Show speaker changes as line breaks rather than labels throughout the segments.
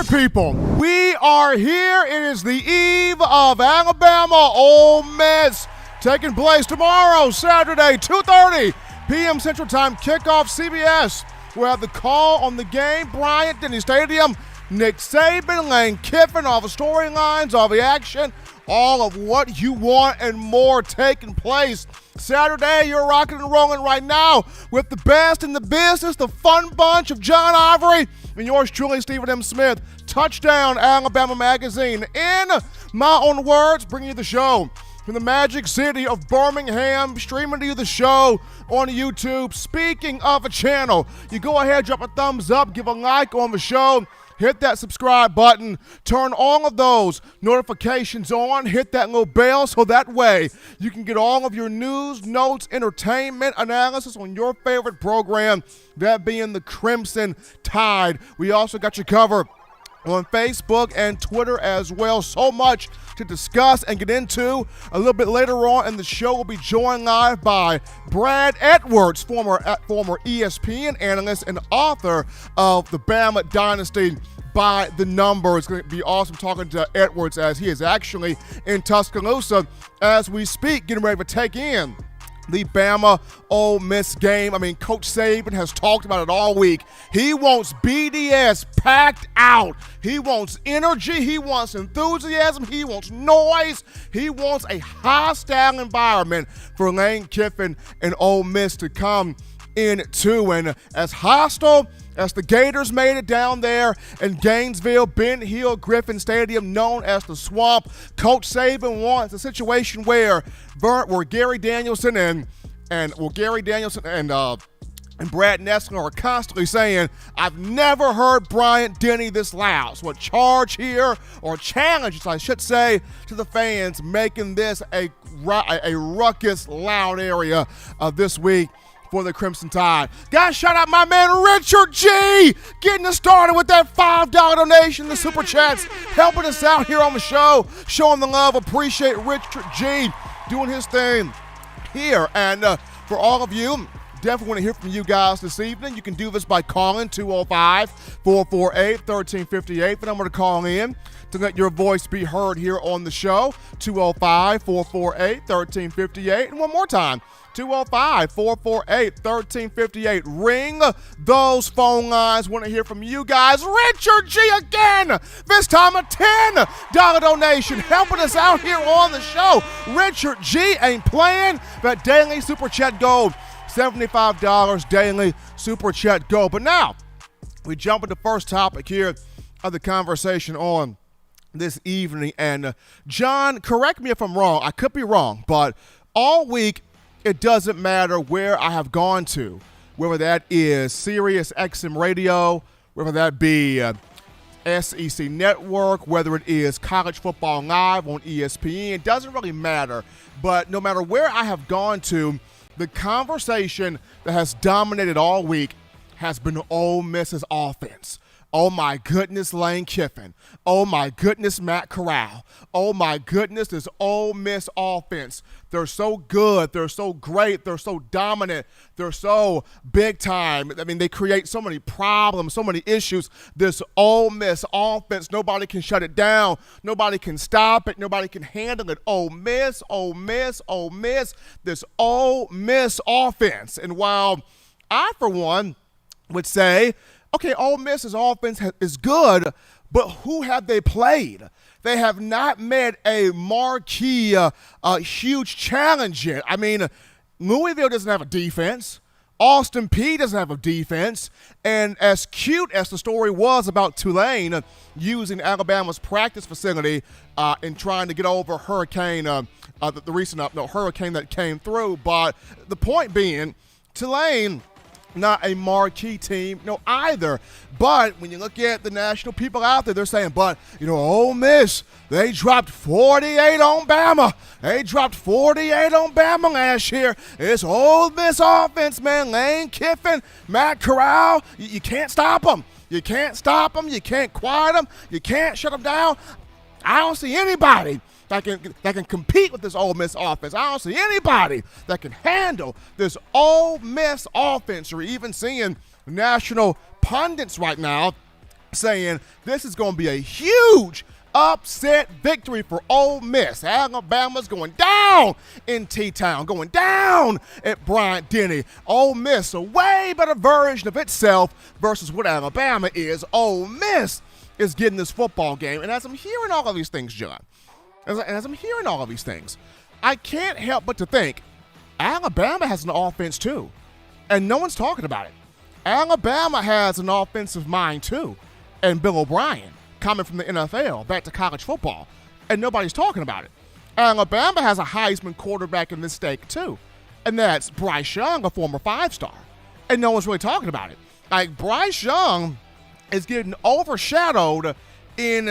good, people? We are here. It is the eve of Alabama Ole Miss taking place tomorrow, Saturday, 2:30 p.m. Central Time kickoff. CBS will have the call on the game. Bryant-Denny Stadium. Nick Saban, Lane Kiffin, all the storylines, all the action, all of what you want and more taking place. Saturday, you're rocking and rolling right now with the best in the business, the fun bunch of John Ivory and yours truly, Stephen M. Smith. Touchdown, Alabama Magazine. In my own words, bringing you the show from the magic city of Birmingham, streaming to you the show on YouTube. Speaking of a channel, you go ahead, drop a thumbs up, give a like on the show. Hit that subscribe button, turn all of those notifications on, hit that little bell so that way you can get all of your news, notes, entertainment, analysis on your favorite program, that being the Crimson Tide. We also got you covered on Facebook and Twitter as well. So much to discuss and get into. A little bit later on in the show, we'll be joined live by Brad Edwards, former ESPN analyst and author of The Bama Dynasty by the Number. It's going to be awesome talking to Edwards as he is actually in Tuscaloosa as we speak, getting ready to take in the Bama Ole Miss game. I mean, Coach Saban has talked about it all week. He wants BDS packed out. He wants energy. He wants enthusiasm. He wants noise. He wants a hostile environment for Lane Kiffin and Ole Miss to come into. And as hostile as the Gators made it down there in Gainesville, Ben Hill Griffin Stadium, known as the Swamp, Coach Saban wants a situation where Gary Danielson and Brad Nessler are constantly saying, "I've never heard Bryant-Denny this loud." So a charge here, or a challenge, I should say, to the fans, making this a ruckus, loud area this week for the Crimson Tide. Guys, shout out my man Richard G, getting us started with that $5 donation, the Super Chats, helping us out here on the show, showing the love. Appreciate Richard G doing his thing here. And for all of you, definitely want to hear from you guys this evening. You can do this by calling 205-448-1358. The number to call in to let your voice be heard here on the show, 205-448-1358. And one more time, 205-448-1358. Ring those phone lines. Want to hear from you guys. Richard G again. This time a $10 donation helping us out here on the show. Richard G ain't playing. That daily Super Chat gold, $75 daily Super Chat gold. But now we jump into the first topic here of the conversation on this evening. And John, correct me if I'm wrong. I could be wrong, but all week it doesn't matter where I have gone to, whether that is Sirius XM Radio, whether that be SEC Network, whether it is College Football Live on ESPN. It doesn't really matter. But no matter where I have gone to, the conversation that has dominated all week has been Ole Miss's offense. Oh, my goodness, Lane Kiffin. Oh, my goodness, Matt Corral. Oh, my goodness, this Ole Miss offense. They're so good. They're so great. They're so dominant. They're so big time. I mean, they create so many problems, so many issues. This Ole Miss offense, nobody can shut it down. Nobody can stop it. Nobody can handle it. Ole Miss, Ole Miss, Ole Miss, this Ole Miss offense. And while I, for one, would say, okay, Ole Miss's offense is good, but who have they played? They have not met a marquee, huge challenge yet. I mean, Louisville doesn't have a defense. Austin Peay doesn't have a defense. And as cute as the story was about Tulane using Alabama's practice facility in trying to get over hurricane, the recent hurricane that came through, but the point being, Tulane, not a marquee team, either. But when you look at the national people out there, they're saying, but, Ole Miss, they dropped 48 on Bama. They dropped 48 on Bama last year. It's Ole Miss offense, man. Lane Kiffin, Matt Corral, you can't stop them. You can't stop them. You can't quiet them. You can't shut them down. I don't see anybody that can compete with this Ole Miss offense. I don't see anybody that can handle this Ole Miss offense. You're even seeing national pundits right now saying this is going to be a huge upset victory for Ole Miss. Alabama's going down in T-Town, going down at Bryant-Denny. Ole Miss, a way better version of itself versus what Alabama is. Ole Miss is getting this football game. And as I'm hearing all of these things, John, as I'm hearing all of these things, I can't help but to think Alabama has an offense too, and no one's talking about it. Alabama has an offensive mind too, and Bill O'Brien coming from the NFL back to college football, and nobody's talking about it. Alabama has a Heisman quarterback in this state too, and that's Bryce Young, a former 5-star, and no one's really talking about it. Like, Bryce Young is getting overshadowed in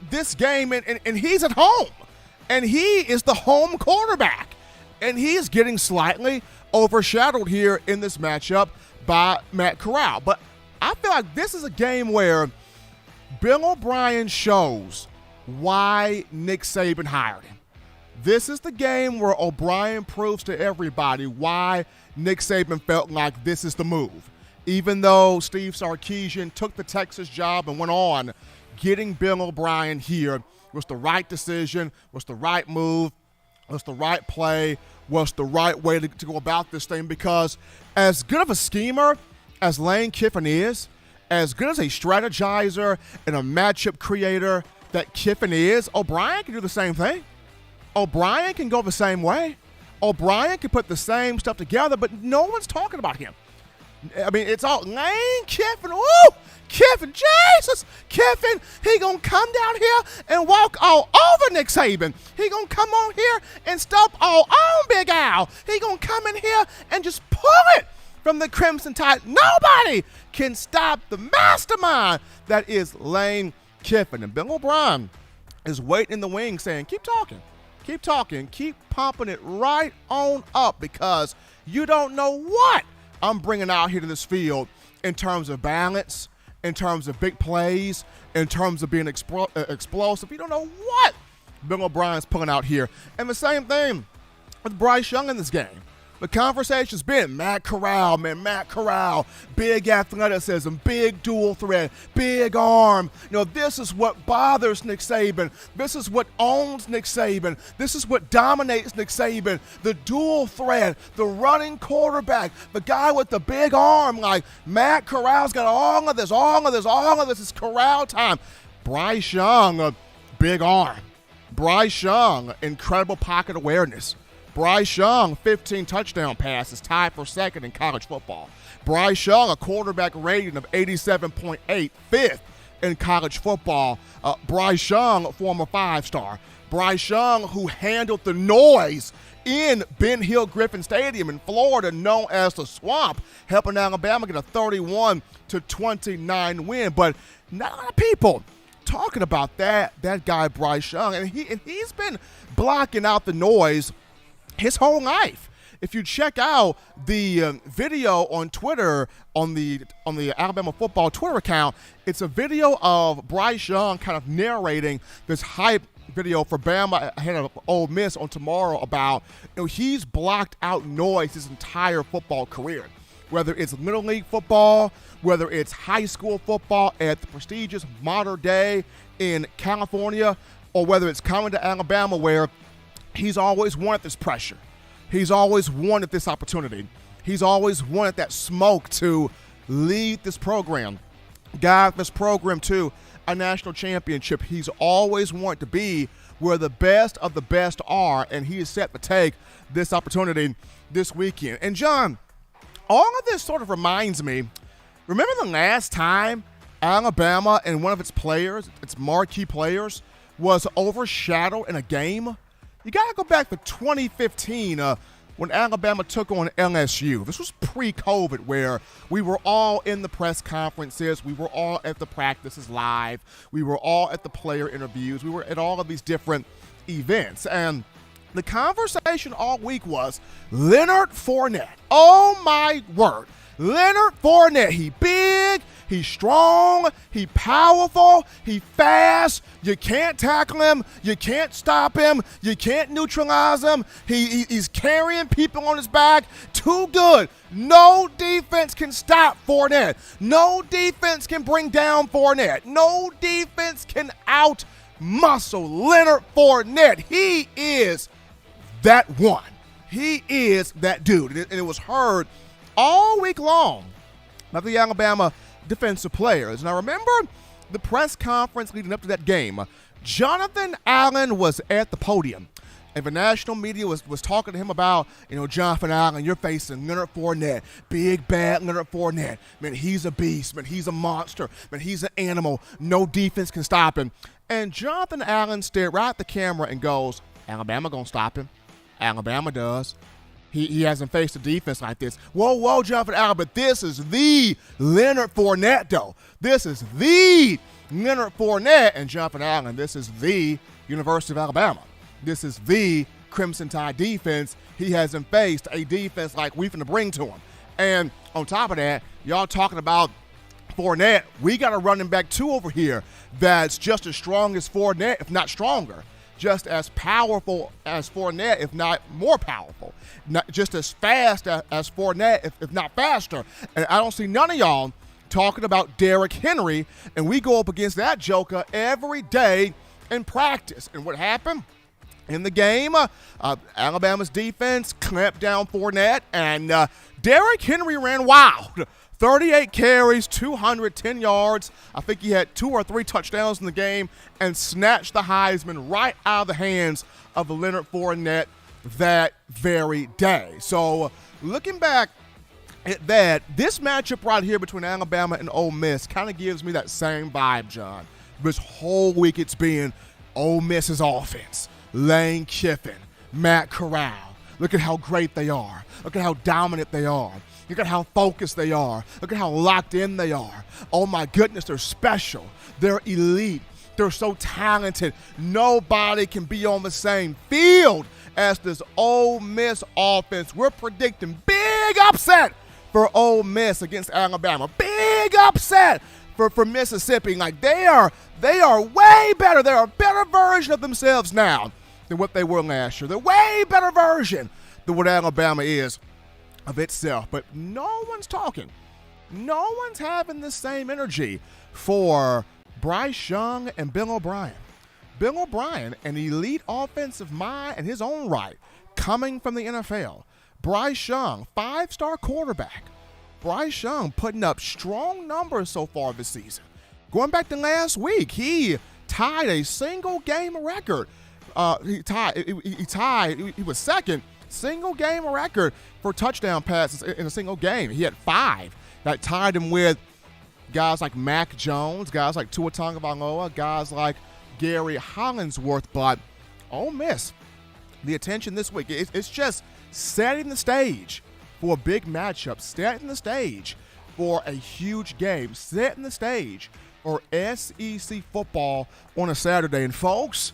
this game, and he's at home, and he is the home quarterback, and he is getting slightly overshadowed here in this matchup by Matt Corral. But I feel like this is a game where Bill O'Brien shows why Nick Saban hired him. This is the game where O'Brien proves to everybody why Nick Saban felt like this is the move. Even though Steve Sarkisian took the Texas job and went on, getting Bill O'Brien here was the right decision, was the right move, was the right play, was the right way to go about this thing, because as good of a schemer as Lane Kiffin is, as good as a strategizer and a matchup creator that Kiffin is, O'Brien can do the same thing. O'Brien can go the same way. O'Brien can put the same stuff together, but no one's talking about him. I mean, it's all Lane Kiffin. Ooh, Kiffin, Jesus, Kiffin, he gonna come down here and walk all over Nick Saban. He gonna come on here and stomp all on Big Al. He gonna come in here and just pull it from the Crimson Tide. Nobody can stop the mastermind that is Lane Kiffin. And Bill O'Brien is waiting in the wings saying, keep talking, keep pumping it right on up, because you don't know what I'm bringing out here to this field in terms of balance, in terms of big plays, in terms of being explosive. You don't know what Bill O'Brien's pulling out here. And the same thing with Bryce Young in this game. The conversation's been Matt Corral, big athleticism, big dual threat, big arm. You know, this is what bothers Nick Saban. This is what owns Nick Saban. This is what dominates Nick Saban. The dual threat, the running quarterback, the guy with the big arm. Like, Matt Corral's got all of this is Corral time. Bryce Young, big arm. Bryce Young, incredible pocket awareness. Bryce Young, 15 touchdown passes, tied for second in college football. Bryce Young, a quarterback rating of 87.8, fifth in college football. Bryce Young, former 5-star. Bryce Young, who handled the noise in Ben Hill Griffin Stadium in Florida, known as the Swamp, helping Alabama get a 31-29 win. But not a lot of people talking about that guy Bryce Young, and he's been blocking out the noise his whole life. If you check out the video on Twitter, on the Alabama football Twitter account, it's a video of Bryce Young kind of narrating this hype video for Bama ahead of Ole Miss on tomorrow about, you know, he's blocked out noise his entire football career. Whether it's Little League football, whether it's high school football at the prestigious Mater Dei in California, or whether it's coming to Alabama where he's always wanted this pressure. He's always wanted this opportunity. He's always wanted that smoke to lead this program, guide this program to a national championship. He's always wanted to be where the best of the best are, and he is set to take this opportunity this weekend. And, John, all of this sort of reminds me, remember the last time Alabama and one of its players, its marquee players, was overshadowed in a game? You got to go back to 2015 when Alabama took on LSU. This was pre-COVID, where we were all in the press conferences. We were all at the practices live. We were all at the player interviews. We were at all of these different events. And the conversation all week was Leonard Fournette. Oh, my word. Leonard Fournette. He big. He's strong, he's powerful, he's fast. You can't tackle him, you can't stop him, you can't neutralize him. He's carrying people on his back. Too good. No defense can stop Fournette. No defense can bring down Fournette. No defense can out-muscle Leonard Fournette. He is that one. He is that dude. And it was heard all week long by the Alabama defensive players. Now remember the press conference leading up to that game. Jonathan Allen was at the podium. And the national media was talking to him about, Jonathan Allen, you're facing Leonard Fournette, big, bad Leonard Fournette. Man, he's a beast. Man, he's a monster. Man, he's an animal. No defense can stop him. And Jonathan Allen stared right at the camera and goes, Alabama gonna stop him. Alabama does. He hasn't faced a defense like this. Whoa, Jonathan Allen, but this is the Leonard Fournette, though. This is the Leonard Fournette. And Jonathan Allen, this is the University of Alabama. This is the Crimson Tide defense. He hasn't faced a defense like we finna bring to him. And on top of that, y'all talking about Fournette, we got a running back too over here that's just as strong as Fournette, if not stronger. Just as powerful as Fournette, if not more powerful. Not just as fast as Fournette, if not faster. And I don't see none of y'all talking about Derrick Henry, and we go up against that joker every day in practice. And what happened? In the game, Alabama's defense clamped down Fournette, and Derrick Henry ran wild. 38 carries, 210 yards. I think he had 2 or 3 touchdowns in the game and snatched the Heisman right out of the hands of Leonard Fournette that very day. So looking back at that, this matchup right here between Alabama and Ole Miss kind of gives me that same vibe, John. This whole week it's been Ole Miss's offense. Lane Kiffin, Matt Corral. Look at how great they are. Look at how dominant they are. Look at how focused they are. Look at how locked in they are. Oh my goodness, they're special. They're elite. They're so talented. Nobody can be on the same field as this Ole Miss offense. We're predicting big upset for Ole Miss against Alabama. Big upset for Mississippi. Like they are way better. They're a better version of themselves now than what they were last year. They're way better version than what Alabama is of itself. But no one's talking. No one's having the same energy for Bryce Young and Bill O'Brien. Bill O'Brien, an elite offensive mind in his own right, coming from the NFL. Bryce Young, 5-star quarterback. Bryce Young putting up strong numbers so far this season. Going back to last week, he tied a single-game record. He was second single-game record for touchdown passes in a single game. He had 5. That tied him with guys like Mac Jones, guys like Tua Tagovailoa, guys like Gary Hollingsworth. But Ole Miss, the attention this week, it's just setting the stage for a big matchup, setting the stage for a huge game, setting the stage for SEC football on a Saturday. And folks,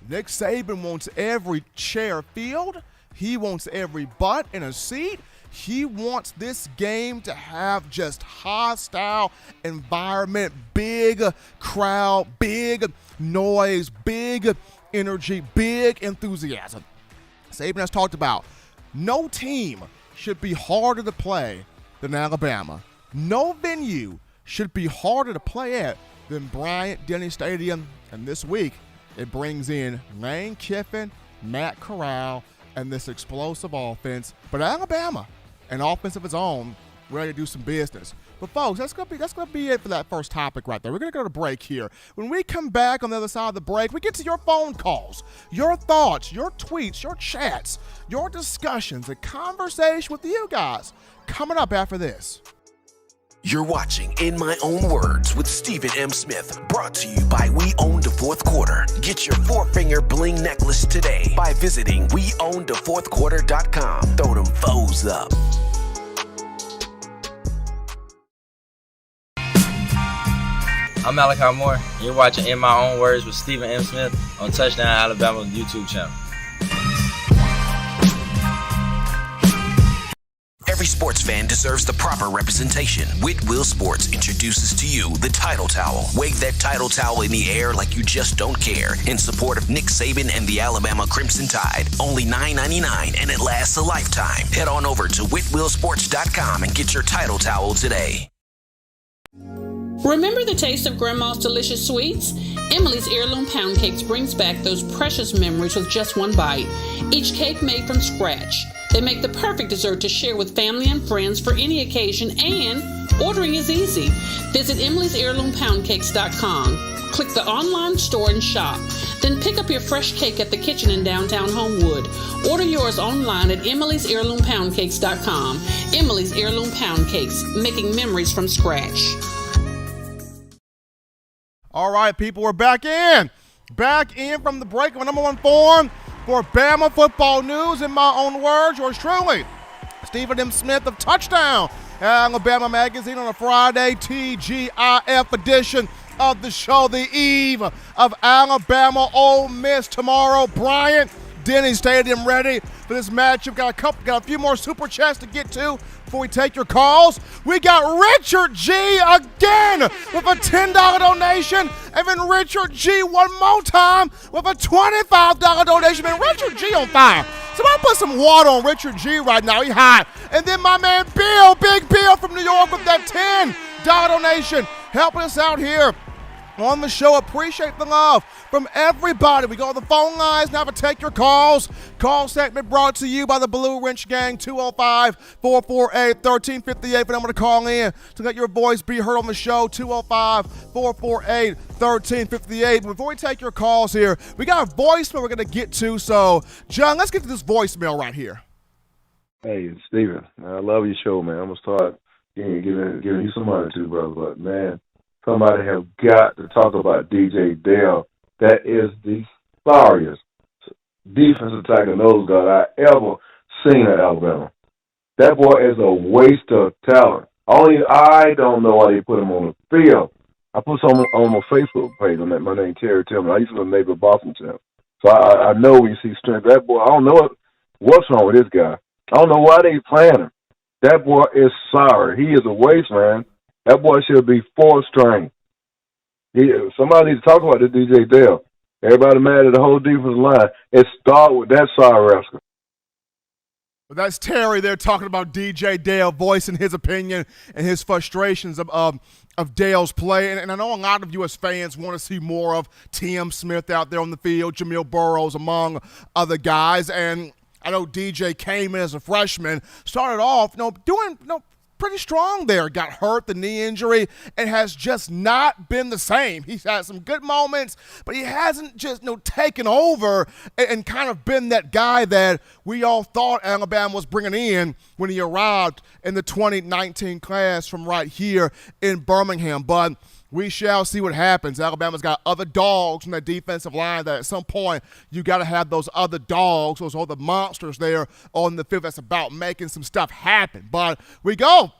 Nick Saban wants every chair filled. He wants every butt in a seat. He wants this game to have just hostile environment, big crowd, big noise, big energy, big enthusiasm. Saban has talked about no team should be harder to play than Alabama. No venue should be harder to play at than Bryant-Denny Stadium. And this week, it brings in Lane Kiffin, Matt Corral, and this explosive offense. But Alabama, an offense of its own, ready to do some business. But folks, that's gonna be it for that first topic right there. We're gonna go to break here. When we come back on the other side of the break, we get to your phone calls, your thoughts, your tweets, your chats, your discussions, a conversation with you guys coming up after this.
You're watching In My Own Words with Stephen M. Smith, brought to you by We Own the Fourth Quarter. Get your 4-finger bling necklace today by visiting weownthefourthquarter.com. Throw them foes up.
I'm Malachi Moore, and you're watching In My Own Words with Stephen M. Smith on Touchdown Alabama YouTube channel.
Every sport sports fan deserves the proper representation. Whitwell Sports introduces to you the Title Towel. Wave that Title Towel in the air like you just don't care in support of Nick Saban and the Alabama Crimson Tide. Only $9.99 and it lasts a lifetime. Head on over to whitwellsports.com and get your Title Towel today.
Remember the taste of Grandma's delicious sweets? Emily's Heirloom Pound Cakes brings back those precious memories with just one bite. Each cake made from scratch. They make the perfect dessert to share with family and friends for any occasion, and ordering is easy. Visit Emily'sHeirloomPoundCakes.com. Click the online store and shop. Then pick up your fresh cake at the kitchen in downtown Homewood. Order yours online at Emily'sHeirloomPoundCakes.com. Emily's Heirloom Pound Cakes, making memories from scratch.
All right, people, we're back in. Back in from the break of number one form for Bama football news. In my own words, yours truly, Stephen M. Smith of Touchdown Alabama Magazine on a Friday TGIF edition of the show, the eve of Alabama Ole Miss tomorrow. Bryant Denny Stadium ready for this matchup. Got a few more super chats to get to before we take your calls. We got Richard G again with a $10 donation, and then Richard G one more time with a $25 donation. Man, Richard G on fire. Somebody put some water on Richard G right now. He hot. And then my man Bill, Big Bill from New York with that $10 donation, helping us out here on the show. Appreciate the love from everybody. We go to the phone lines now to take your calls. Call segment brought to you by the Blue Wrench Gang, 205-448-1358 for them to call in to let your voice be heard on the show, 205-448-1358. Before we take your calls here, we got a voicemail we're going to get to. So, John, let's get to this voicemail right here.
Hey, Steven, I love your show, man. I'm going to start giving you some money too, brother. But, man, somebody have got to talk about DJ Dale. That is the sorriest defensive tackle nose guard I ever seen at Alabama. That boy is a waste of talent. I don't know why they put him on the field. I put some on my Facebook page on that. My name Terry Tillman. I used to live in the neighborhood Boston town. So I know when you see strength. That boy, I don't know what's wrong with this guy. I don't know why they playing him. That boy is sorry. He is a waste, man. That boy should be fourth string. Somebody needs to talk about this DJ Dale. Everybody mad at the whole defensive line. It started with that sorry rascal.
Well, that's Terry there talking about DJ Dale, voicing his opinion and his frustrations of Dale's play. And I know a lot of U.S. fans want to see more of T.M. Smith out there on the field, Jamil Burrows, among other guys. And I know DJ came in as a freshman, started off doing pretty strong there, got hurt, the knee injury, and has just not been the same. He's had some good moments, but he hasn't just taken over and kind of been that guy that we all thought Alabama was bringing in when he arrived in the 2019 class from right here in Birmingham. But we shall see what happens. Alabama's got other dogs on that defensive line that at some point you got to have those other dogs, those other monsters there on the field that's about making some stuff happen. But we go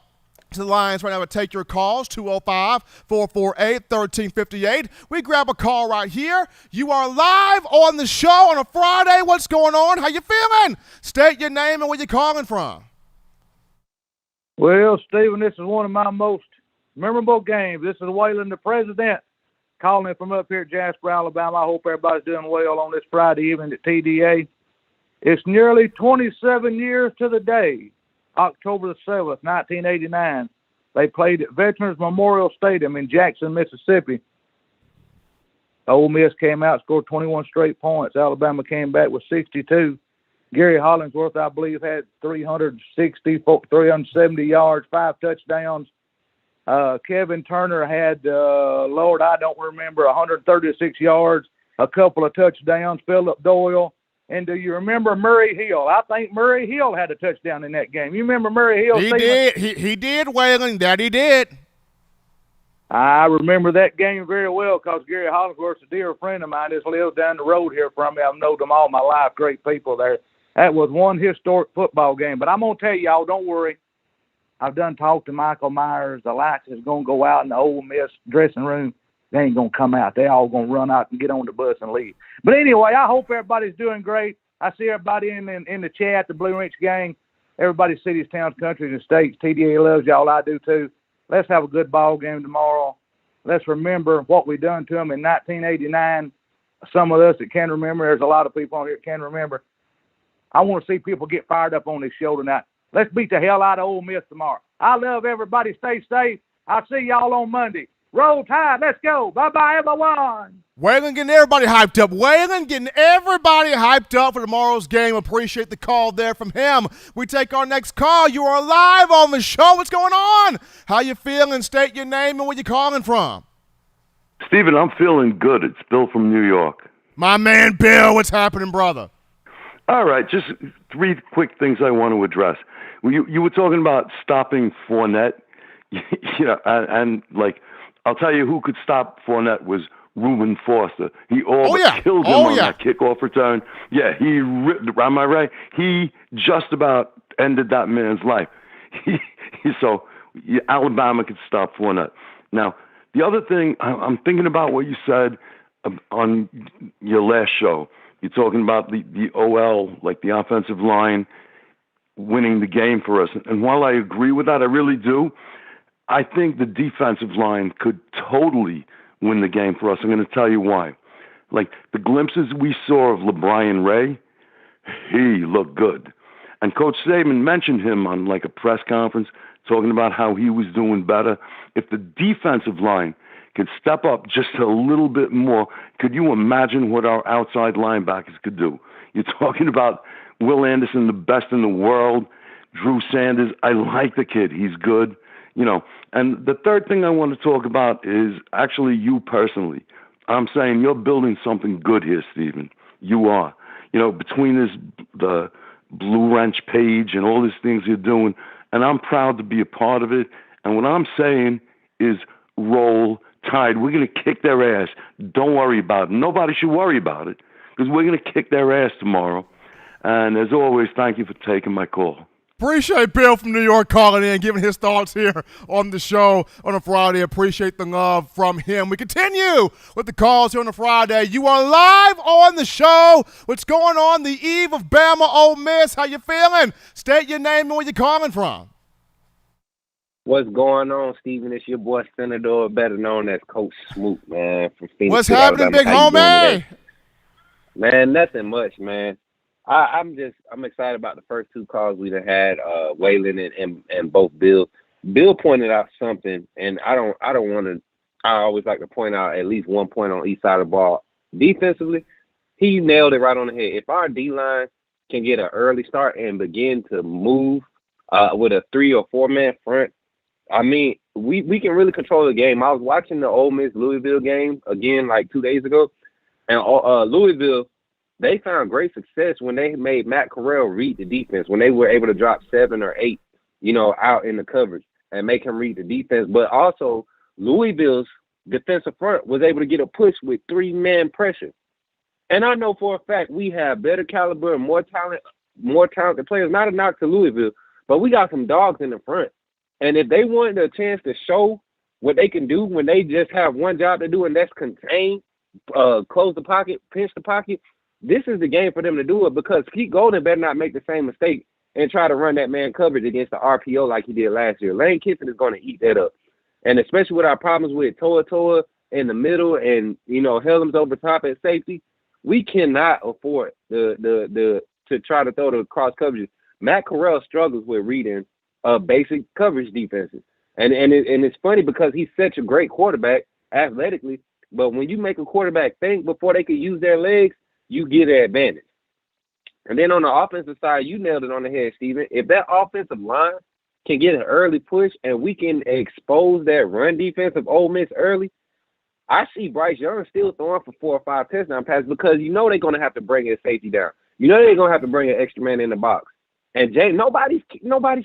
to the lines right now to take your calls, 205-448-1358. We grab a call right here. You are live on the show on a Friday. What's going on? How you feeling? State your name and where you're calling from.
Well, Stephen, this is one of my most memorable games. This is Waylon, the president, calling from up here at Jasper, Alabama. I hope everybody's doing well on this Friday evening at TDA. It's nearly 27 years to the day, October the 7th, 1989. They played at Veterans Memorial Stadium in Jackson, Mississippi. Ole Miss came out, scored 21 straight points. Alabama came back with 62. Gary Hollingsworth, I believe, had 370 yards, 5 touchdowns. Kevin Turner had, Lord, I don't remember, 136 yards, a couple of touchdowns. Phillip Doyle. And do you remember Murray Hill? I think Murray Hill had a touchdown in that game. You remember Murray Hill?
He did. He did, Waylon. That he did.
I remember that game very well because Gary Hollingsworth's a dear friend of mine. Just lives down the road here from me. I've known them all my life. Great people there. That was one historic football game. But I'm going to tell y'all, don't worry. I've done talked to Michael Myers. The lights is going to go out in the Ole Miss dressing room. They ain't going to come out. They all going to run out and get on the bus and leave. But anyway, I hope everybody's doing great. I see everybody in the chat, the Blue Ridge Gang. everybody, cities, towns, countries, and states. TDA loves y'all. I do too. Let's have a good ball game tomorrow. Let's remember what we done to them in 1989. Some of us that can remember, there's a lot of people on here that can remember. I want to see people get fired up on this show tonight. Let's beat the hell out of Ole Miss tomorrow. I love everybody. Stay safe. I'll see y'all on Monday. Roll Tide. Let's go. Bye-bye, everyone.
Waylon getting everybody hyped up. Waylon getting everybody hyped up for tomorrow's game. Appreciate the call there from him. We take our next call. You are live on the show. What's going on? How you feeling? State your name and where you calling from.
Steven, I'm feeling good. It's Bill from New York.
My man Bill, what's happening, brother?
All right, just 3 quick things I want to address. You were talking about stopping Fournette. And I'll tell you who could stop Fournette was Reuben Foster. He killed him on that kickoff return. Yeah, he ripped. Am I right? He just about ended that man's life. Alabama could stop Fournette. Now, the other thing, I'm thinking about what you said on your last show. You're talking about the OL, like the offensive line, winning the game for us. And while I agree with that, I really do, I think the defensive line could totally win the game for us. I'm going to tell you why. Like the glimpses we saw of LeBron Ray, he looked good. And Coach Saban mentioned him on like a press conference, talking about how he was doing better. If the defensive line could step up just a little bit more, could you imagine what our outside linebackers could do? You're talking about Will Anderson, the best in the world, Drew Sanders. I like the kid. He's good. And the third thing I want to talk about is actually you personally. I'm saying you're building something good here, Stephen. You are. Between the Blue Wrench page and all these things you're doing, and I'm proud to be a part of it. And what I'm saying is roll Tide. We're going to kick their ass. Don't worry about it. Nobody should worry about it because we're going to kick their ass tomorrow. And as always, thank you for taking my call.
Appreciate Bill from New York calling in, giving his thoughts here on the show on a Friday. Appreciate the love from him. We continue with the calls here on a Friday. You are live on the show. What's going on the eve of Bama Ole Miss? How you feeling? State your name and where you calling from.
What's going on, Steven? It's your boy Senator, better known as Coach Smoot, man. From Phoenix.
What's happening, big homie?
Man, nothing much, man. I'm excited about the first 2 calls we done had, Waylon and both Bill. Bill pointed out something, and I always like to point out at least 1 point on each side of the ball. Defensively, he nailed it right on the head. If our D-line can get an early start and begin to move with a 3 or 4 man front, I mean, we can really control the game. I was watching the Ole Miss Louisville game again like 2 days ago, and Louisville, they found great success when they made Matt Corral read the defense, when they were able to drop 7 or 8, out in the coverage and make him read the defense. But also Louisville's defensive front was able to get a push with 3-man pressure. And I know for a fact we have better caliber and more talented players. Not a knock to Louisville, but we got some dogs in the front. And if they wanted a chance to show what they can do when they just have one job to do, and that's contain, close the pocket, pinch the pocket, this is the game for them to do it, because Pete Golden better not make the same mistake and try to run that man coverage against the RPO like he did last year. Lane Kiffin is going to eat that up. And especially with our problems with Toa in the middle and, Helms over top at safety, we cannot afford to try to throw the cross coverage. Matt Corral struggles with reading basic coverage defenses. And it's funny because he's such a great quarterback athletically, but when you make a quarterback think before they can use their legs, you get an advantage. And then on the offensive side, you nailed it on the head, Steven. If that offensive line can get an early push and we can expose that run defense of Ole Miss early, I see Bryce Young still throwing for 4 or 5 touchdown passes, because they're going to have to bring his safety down. They're going to have to bring an extra man in the box. And nobody's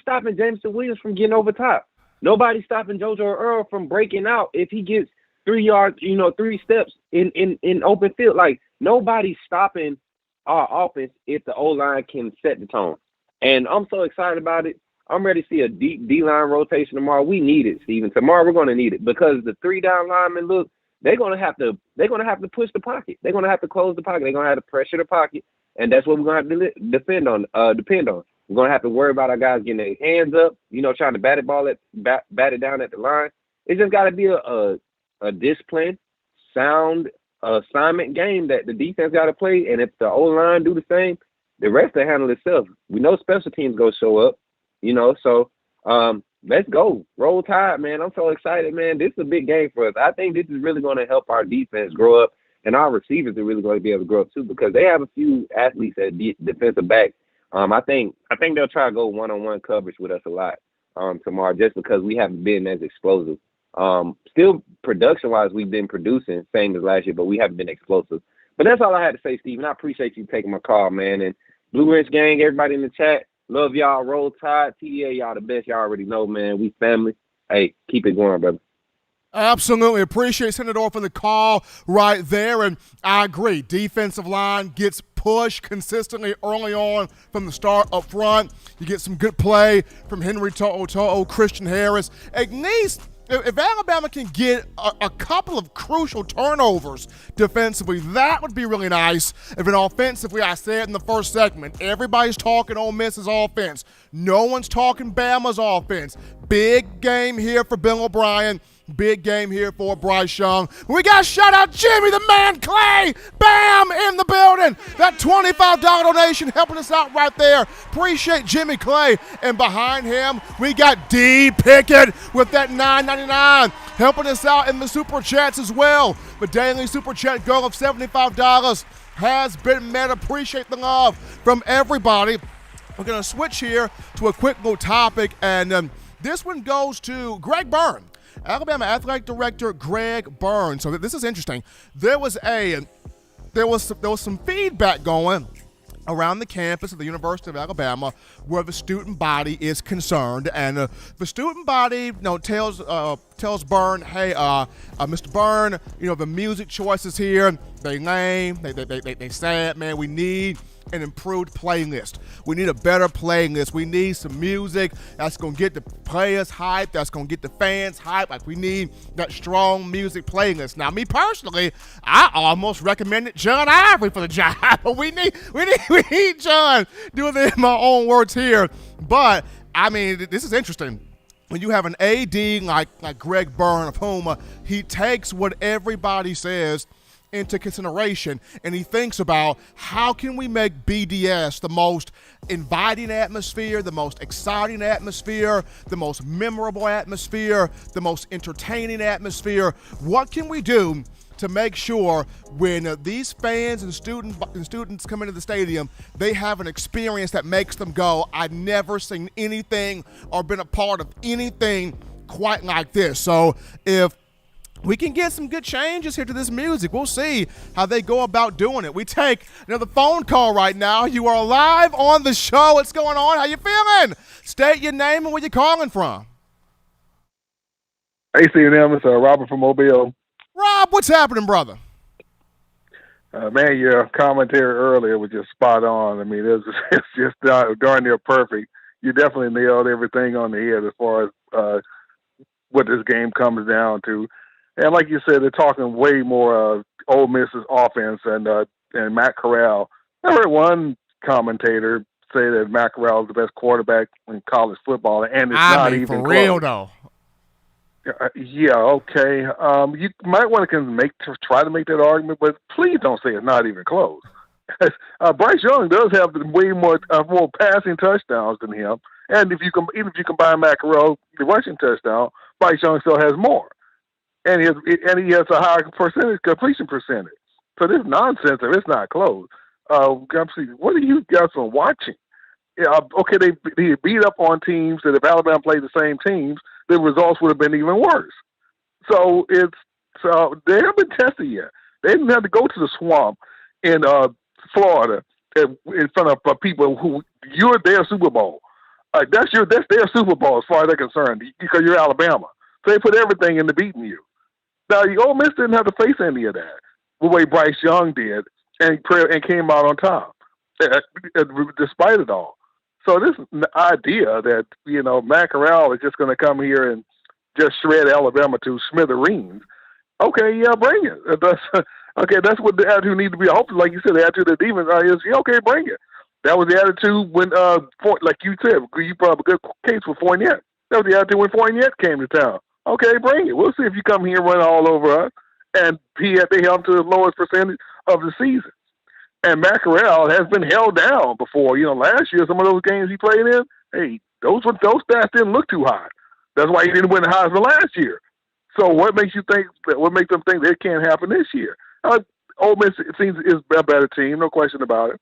stopping Jameson Williams from getting over top. Nobody's stopping JoJo Earl from breaking out if he gets 3 yards, 3 steps in open field. Like, nobody's stopping our offense if the O-line can set the tone. And I'm so excited about it. I'm ready to see a deep D-line rotation tomorrow. We need it, Steven. Tomorrow we're going to need it, because the 3-down linemen, look, they're going to have to push the pocket. They're going to have to close the pocket. They're going to have to pressure the pocket, and that's what we're going to have to depend on. We're going to have to worry about our guys getting their hands up, trying to bat it down at the line. It's just got to be a disciplined, sound assignment game that the defense got to play. And if the O-line do the same, the rest will handle itself. We know special teams going to show up, so let's go. Roll Tide, man. I'm so excited, man. This is a big game for us. I think this is really going to help our defense grow up, and our receivers are really going to be able to grow up too, because they have a few athletes at defensive back. I think they'll try to go one-on-one coverage with us a lot tomorrow, just because we haven't been as explosive. Still production-wise, we've been producing, same as last year, but we haven't been explosive. But that's all I had to say, Steven. I appreciate you taking my call, man. And Blue Ridge Gang, everybody in the chat, love y'all. Roll Tide. TDA, y'all the best. Y'all already know, man. We family. Hey, keep it going, brother.
Absolutely. Appreciate Senator for the call right there. And I agree. Defensive line gets pushed consistently early on from the start up front. You get some good play from Henry To'o, Christian Harris. At least if Alabama can get a couple of crucial turnovers defensively, that would be really nice. If an offensively, I said in the first segment, everybody's talking Ole Miss's offense. No one's talking Bama's offense. Big game here for Bill O'Brien. Big game here for Bryce Young. We got to shout out Jimmy the Man Clay. Bam! In the building. That $25 donation helping us out right there. Appreciate Jimmy Clay. And behind him, we got D. Pickett with that $9.99 helping us out in the Super Chats as well. The daily Super Chat goal of $75 has been met. Appreciate the love from everybody. We're going to switch here to a quick little topic, and this one goes to Greg Byrne. Alabama Athletic Director Greg Byrne. So this is interesting. There was some feedback going around the campus of the University of Alabama where the student body is concerned, and the student body tells Byrne, hey, Mr. Byrne, the music choices here, they lame, they sad, man. We need an improved playlist. We need a better playlist. We need some music that's going to get the players hyped, that's going to get the fans hyped. Like, we need that strong music playlist. Now, me personally, I almost recommended John Ivory for the job, but we need John, doing it in my own words here. But, I mean, this is interesting. When you have an AD like Greg Byrne, of whom he takes what everybody says into consideration, and he thinks about how can we make BDS the most inviting atmosphere, the most exciting atmosphere, the most memorable atmosphere, the most entertaining atmosphere. What can we do to make sure when these fans and students come into the stadium, they have an experience that makes them go, I've never seen anything or been a part of anything quite like this. So if we can get some good changes here to this music, we'll see how they go about doing it. We take another phone call right now. You are live on the show. What's going on? How you feeling? State your name and where you're calling from.
Hey, C&M, it's Robert from Mobile.
Rob, what's happening, brother?
Man, your commentary earlier was just spot on. I mean, it's just darn near perfect. You definitely nailed everything on the head as far as what this game comes down to. And like you said, they're talking way more Ole Miss's offense and Matt Corral. I heard one commentator say that Matt Corral is the best quarterback in college football, and it's not even
for
close.
real though.
Yeah, okay. You might want to try to make that argument, but please don't say it's not even close. Bryce Young does have way more passing touchdowns than him, and even if you combine Matt Corral, the rushing touchdown, Bryce Young still has more. And he has a higher completion percentage. So this nonsense, if it's not close, what are you guys on watching? Okay, they beat up on teams that if Alabama played the same teams, the results would have been even worse. So they haven't been tested yet. They didn't have to go to the swamp in Florida in front of people who you're their Super Bowl. That's their Super Bowl as far as they're concerned because you're Alabama. So they put everything into beating you. Now, Ole Miss didn't have to face any of that the way Bryce Young did and came out on top despite it all. So this idea that, Matt Corral is just going to come here and just shred Alabama to smithereens, okay, yeah, bring it. That's what the attitude needs to be. Hopefully, like you said, the attitude of the defense is, okay, bring it. That was the attitude when, like you said, you brought up a good case with Fournette. That was the attitude when Fournette came to town. Okay, bring it. We'll see if you come here and run all over us. And they held him to the lowest percentage of the season. And Mackerel has been held down before. Last year, some of those games he played in, hey, those stats didn't look too high. That's why he didn't win the Heisman last year. So what makes them think that it can't happen this year? Ole Miss is a better team, no question about it.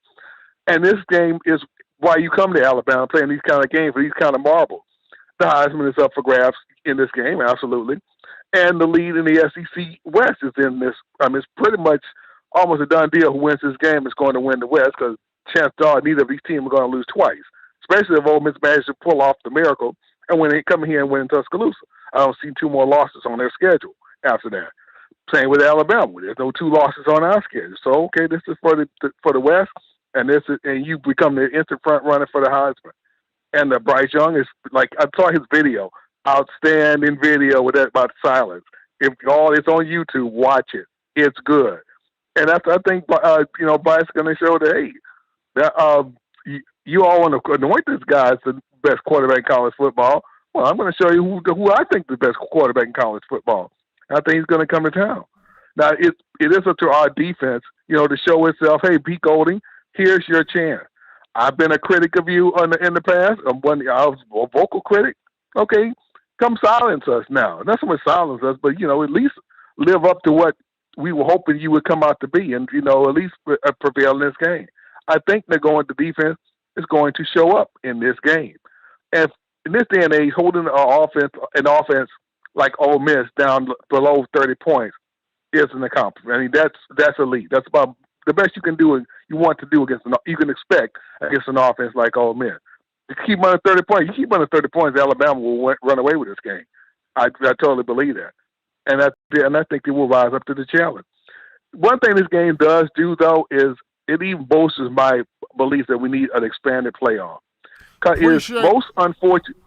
And this game is why you come to Alabama playing these kind of games for these kind of marbles. The Heisman is up for grabs in this game, absolutely. And the lead in the SEC West is in this. It's pretty much almost a done deal. Who wins this game is going to win the West, because chances are neither of these teams are going to lose twice, especially if Ole Miss manages to pull off the miracle and when they come here and win in Tuscaloosa. I don't see 2 more losses on their schedule after that. Same with Alabama. There's no 2 losses on our schedule. So, okay, this is for the West, and you become the instant front runner for the Heisman. And Bryce Young is, like, I saw his video, outstanding video with that about silence. If all it's on YouTube, watch it. It's good. And I think Bryce is going to show that, hey, that you all want to anoint this guy as the best quarterback in college football. Well, I'm going to show you who I think the best quarterback in college football. I think he's going to come to town. Now, it is up to our defense, to show itself, hey, Pete Golding, here's your chance. I've been a critic of you in the past. I was a vocal critic. Okay, come silence us now. Not so much silence us, but, at least live up to what we were hoping you would come out to be and, at least prevail in this game. I think the defense is going to show up in this game. And in this day and age, holding an offense like Ole Miss down below 30 points is an accomplishment. That's elite. That's about the best you can do and you want to do you can expect against an offense like Ole Miss. You keep under 30 points. You keep under 30 points, Alabama will run away with this game. I totally believe that. And I think they will rise up to the challenge. One thing this game does do, though, is it even bolsters my belief that we need an expanded playoff. It's most unfortunate.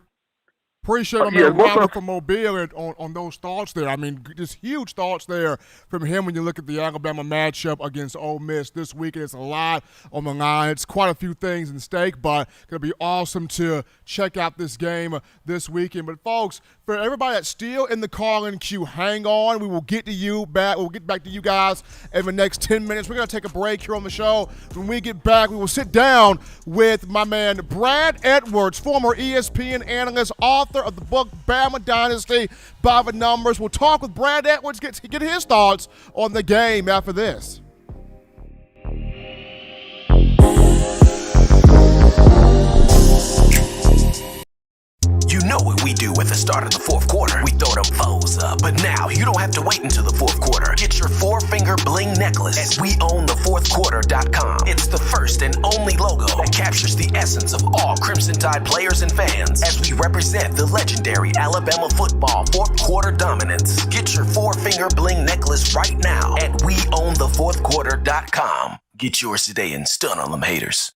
Appreciate him, Robert from Mobile, on those thoughts there. Just huge thoughts there from him when you look at the Alabama matchup against Ole Miss this weekend. It's a lot on the line. It's quite a few things in stake, but going to be awesome to check out this game this weekend. But, folks, for everybody that's still in the call-in queue, hang on. We will get to you back. We'll get back to you guys in the next 10 minutes. We're going to take a break here on the show. When we get back, we will sit down with my man Brad Edwards, former ESPN analyst, author of the book Bama Dynasty by the Numbers. We'll talk with Brad Edwards, get his thoughts on the game after this.
You know what we do at the start of the fourth quarter. We throw them foes up. But now you don't have to wait until the fourth quarter. Get your 4-finger bling necklace at weownthefourthquarter.com. It's the first and only logo that captures the essence of all Crimson Tide players and fans as we represent the legendary Alabama football fourth quarter dominance. Get your 4-finger bling necklace right now at weownthefourthquarter.com. Get yours today and stun on them haters.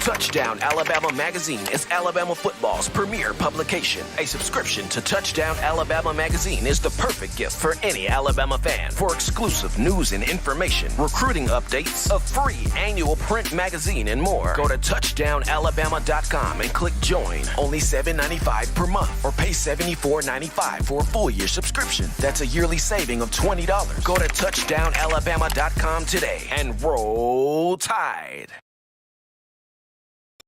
Touchdown Alabama Magazine is Alabama football's premier publication. A subscription to Touchdown Alabama Magazine is the perfect gift for any Alabama fan. For exclusive news and information, recruiting updates, a free annual print magazine, and more, go to touchdownalabama.com and click join. Only $7.95 per month, or pay $74.95 for a full year subscription. That's a yearly saving of $20. Go to touchdownalabama.com today and roll Tide.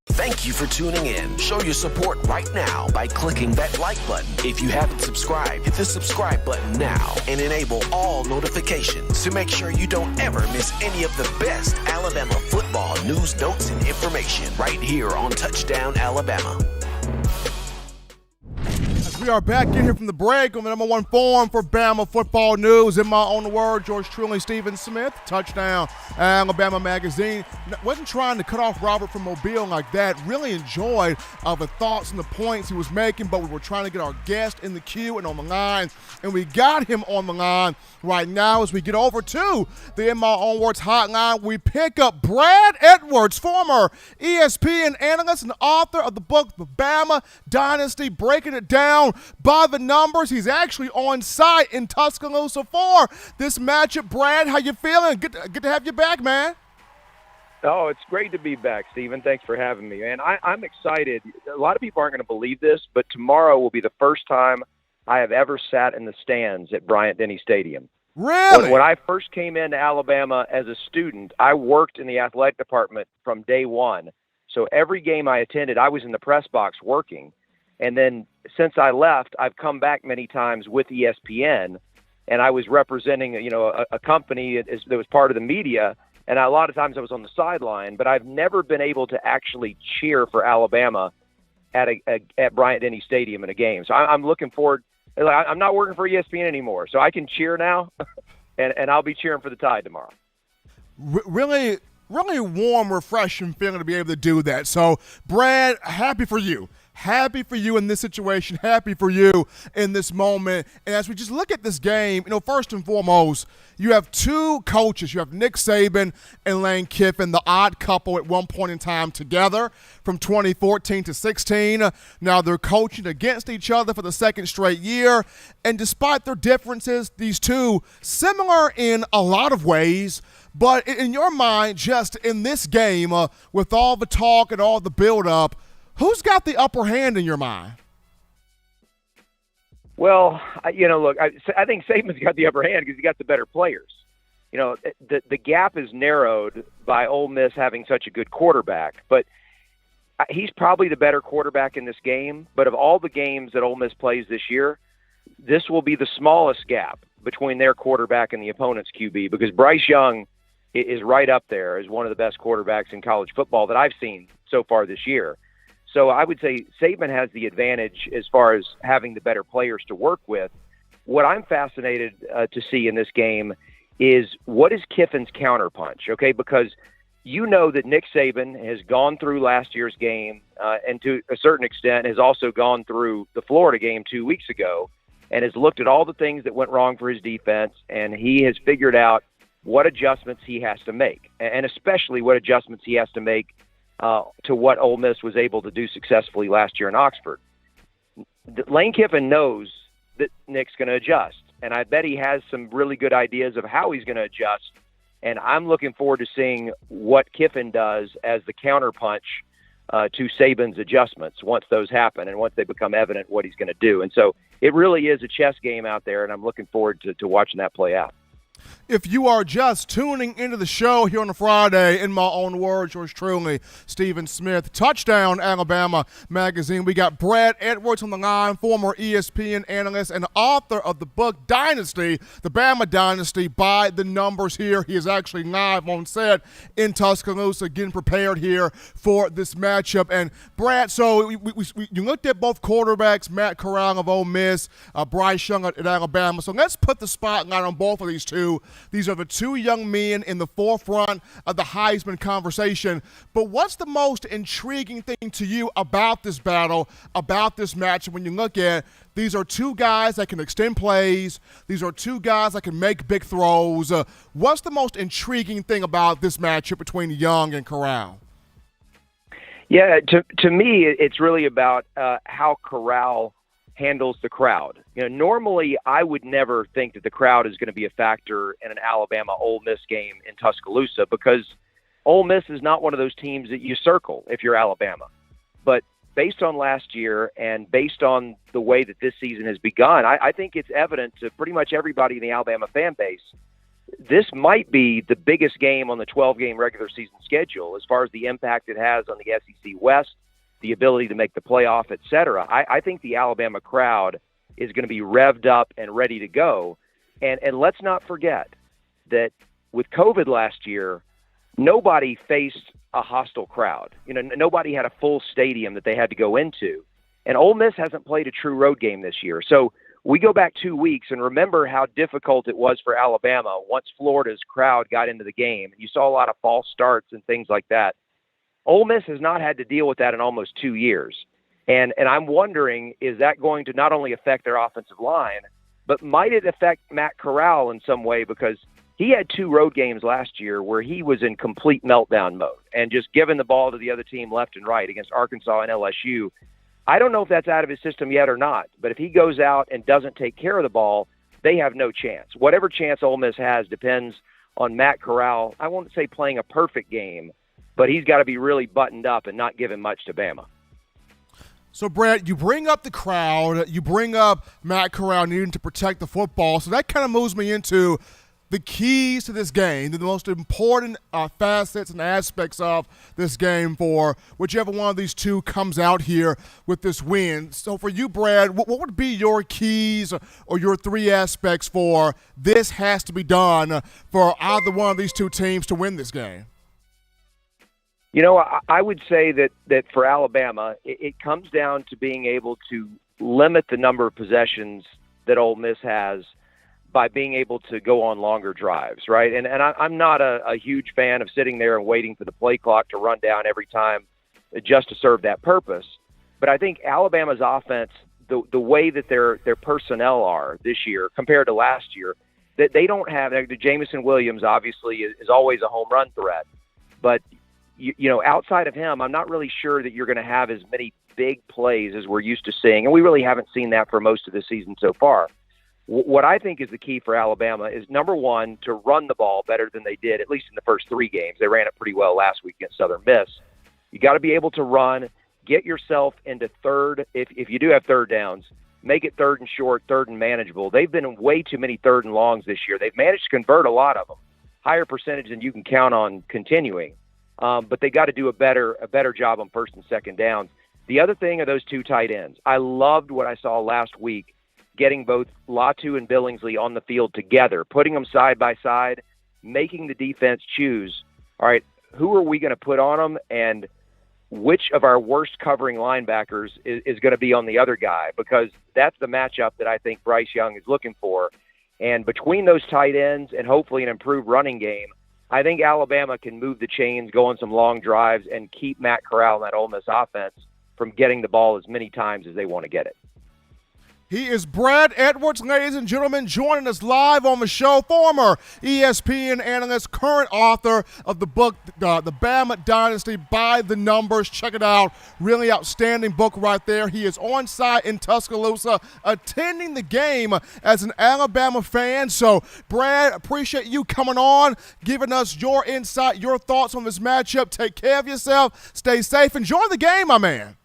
Thank you for tuning in. Show your support right now by clicking that like button. If you haven't subscribed, hit the subscribe button now and enable all notifications to make sure you don't ever miss any of the best Alabama football news, notes, and information right here on Touchdown Alabama.
We are back in here from the break on the number 1 forum for Bama football news. In my own words, yours truly, Stephen Smith, Touchdown Alabama Magazine. Wasn't trying to cut off Robert from Mobile like that. Really enjoyed the thoughts and the points he was making, but we were trying to get our guest in the queue and on the line, and we got him on the line right now as we get over to the In My Own Words hotline. We pick up Brad Edwards, former ESPN analyst and author of the book The Bama Dynasty, breaking it down by the numbers. He's actually on site in Tuscaloosa for this matchup. Brad, how you feeling? Good to have you back, man.
Oh, it's great to be back, Stephen. Thanks for having me, man. I'm excited. A lot of people aren't going to believe this, but tomorrow will be the first time I have ever sat in the stands at Bryant-Denny Stadium.
Really?
When I first came into Alabama as a student, I worked in the athletic department from day one. So every game I attended, I was in the press box working. And then since I left, I've come back many times with ESPN, and I was representing, a company that was part of the media. And a lot of times I was on the sideline, but I've never been able to actually cheer for Alabama at Bryant-Denny Stadium in a game. So I'm looking forward. I'm not working for ESPN anymore, so I can cheer now, and I'll be cheering for the Tide tomorrow.
Really, really warm, refreshing feeling to be able to do that. So, Brad, happy for you. Happy for you in this situation. Happy for you in this moment. And as we just look at this game, first and foremost, you have two coaches. You have Nick Saban and Lane Kiffin, the odd couple at one point in time together from 2014 to 16. Now they're coaching against each other for the second straight year. And despite their differences, these two similar in a lot of ways. But in your mind, just in this game, with all the talk and all the build-up, who's got the upper hand in your mind?
Well, look, I think Saban's got the upper hand because he got the better players. The gap is narrowed by Ole Miss having such a good quarterback, but he's probably the better quarterback in this game. But of all the games that Ole Miss plays this year, this will be the smallest gap between their quarterback and the opponent's QB because Bryce Young is right up there as one of the best quarterbacks in college football that I've seen so far this year. So I would say Saban has the advantage as far as having the better players to work with. What I'm fascinated to see in this game is what is Kiffin's counterpunch, okay? Because that Nick Saban has gone through last year's game and to a certain extent has also gone through the Florida game 2 weeks ago and has looked at all the things that went wrong for his defense, and he has figured out what adjustments he has to make, and especially what adjustments he has to make to what Ole Miss was able to do successfully last year in Oxford. Lane Kiffin knows that Nick's going to adjust, and I bet he has some really good ideas of how he's going to adjust, and I'm looking forward to seeing what Kiffin does as the counterpunch to Saban's adjustments once those happen and once they become evident what he's going to do. And so it really is a chess game out there, and I'm looking forward to watching that play out.
If you are just tuning into the show here on a Friday, in my own words, yours truly, Stephen Smith, Touchdown Alabama Magazine. We got Brad Edwards on the line, former ESPN analyst and author of the book Dynasty, the Bama Dynasty by the Numbers here. He is actually live on set in Tuscaloosa, getting prepared here for this matchup. And Brad, so you looked at both quarterbacks, Matt Corral of Ole Miss, Bryce Young at Alabama. So let's put the spotlight on both of these two. These are the two young men in the forefront of the Heisman conversation. But what's the most intriguing thing to you about this battle, about this match? When you look at these are two guys that can extend plays. These are two guys that can make big throws. What's the most intriguing thing about this matchup between Young and Corral?
Yeah, to me, it's really about how Corral handles the crowd. Normally I would never think that the crowd is going to be a factor in an Alabama-Ole Miss game in Tuscaloosa because Ole Miss is not one of those teams that you circle if you're Alabama. But based on last year and based on the way that this season has begun, I think it's evident to pretty much everybody in the Alabama fan base, this might be the biggest game on the 12-game regular season schedule as far as the impact it has on the SEC West, the ability to make the playoff, et cetera. I think the Alabama crowd is going to be revved up and ready to go. And let's not forget that with COVID last year, nobody faced a hostile crowd. Nobody had a full stadium that they had to go into. And Ole Miss hasn't played a true road game this year. So we go back 2 weeks and remember how difficult it was for Alabama once Florida's crowd got into the game. You saw a lot of false starts and things like that. Ole Miss has not had to deal with that in almost 2 years. And I'm wondering, is that going to not only affect their offensive line, but might it affect Matt Corral in some way? Because he had 2 road games last year where he was in complete meltdown mode and just giving the ball to the other team left and right against Arkansas and LSU. I don't know if that's out of his system yet or not, but if he goes out and doesn't take care of the ball, they have no chance. Whatever chance Ole Miss has depends on Matt Corral, I won't say playing a perfect game, but he's got to be really buttoned up and not giving much to Bama.
So, Brad, you bring up the crowd, you bring up Matt Corral needing to protect the football, so that kind of moves me into the keys to this game, the most important facets and aspects of this game for whichever one of these two comes out here with this win. So for you, Brad, what would be your keys or your three aspects for this has to be done for either one of these two teams to win this game?
You know, I would say that for Alabama, it comes down to being able to limit the number of possessions that Ole Miss has by being able to go on longer drives, right? And I'm not a huge fan of sitting there and waiting for the play clock to run down every time just to serve that purpose. But I think Alabama's offense, the way that their personnel are this year compared to last year, that they don't have – Jamison Williams obviously is always a home run threat. But, you know, outside of him, I'm not really sure that you're going to have as many big plays as we're used to seeing. And we really haven't seen that for most of the season so far. What I think is the key for Alabama is, number one, to run the ball better than they did, at least in the first three games. They ran it pretty well last week against Southern Miss. You got to be able to run, get yourself into third. If you do have third downs, make it third and short, third and manageable. They've been in way too many third and longs this year. They've managed to convert a lot of them, higher percentage than you can count on continuing. But they got to do a better job on first and second downs. The other thing are those two tight ends. I loved what I saw last week, getting both Latu and Billingsley on the field together, putting them side by side, making the defense choose, all right, who are we going to put on them, and which of our worst covering linebackers is going to be on the other guy, because that's the matchup that I think Bryce Young is looking for. And between those tight ends and hopefully an improved running game, I think Alabama can move the chains, go on some long drives, and keep Matt Corral and that Ole Miss offense from getting the ball as many times as they want to get it.
He is Brad Edwards, ladies and gentlemen, joining us live on the show. Former ESPN analyst, current author of the book, The Bama Dynasty by the Numbers. Check it out. Really outstanding book right there. He is on site in Tuscaloosa, attending the game as an Alabama fan. So, Brad, appreciate you coming on, giving us your insight, your thoughts on this matchup. Take care of yourself. Stay safe. Enjoy the game, my man.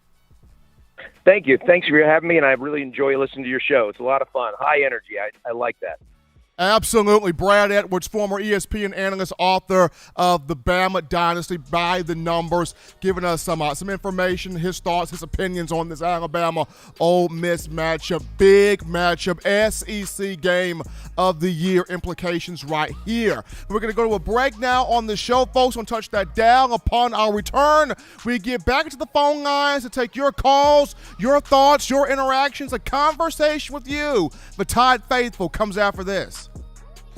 Thank you. Thanks for having me, and I really enjoy listening to your show. It's a lot of fun. High energy. I like that.
Absolutely. Brad Edwards, former ESPN analyst, author of The Bama Dynasty by the Numbers, giving us some information, his thoughts, his opinions on this Alabama-Ole Miss matchup. Big matchup, SEC game of the year implications right here. We're going to go to a break now on the show, folks. We'll touch that down. Upon our return, we get back into the phone lines to take your calls, your thoughts, your interactions, a conversation with you. The Tide Faithful comes after this.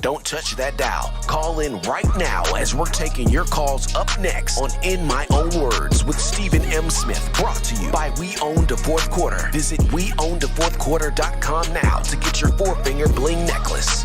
Don't touch that dial. Call in right now as we're taking your calls up next on In My Own Words with Stephen M. Smith. Brought to you by We Own the Fourth Quarter. Visit weownthefourthquarter.com now to get your four-finger bling necklace.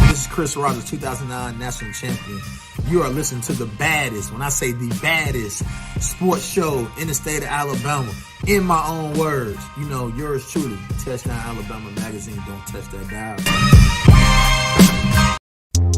This is Chris Rogers, 2009 national champion. You are listening to the baddest, when I say the baddest, sports show in the state of Alabama. In my own words, you know, yours truly, Touchdown Alabama Magazine. Don't touch that dial.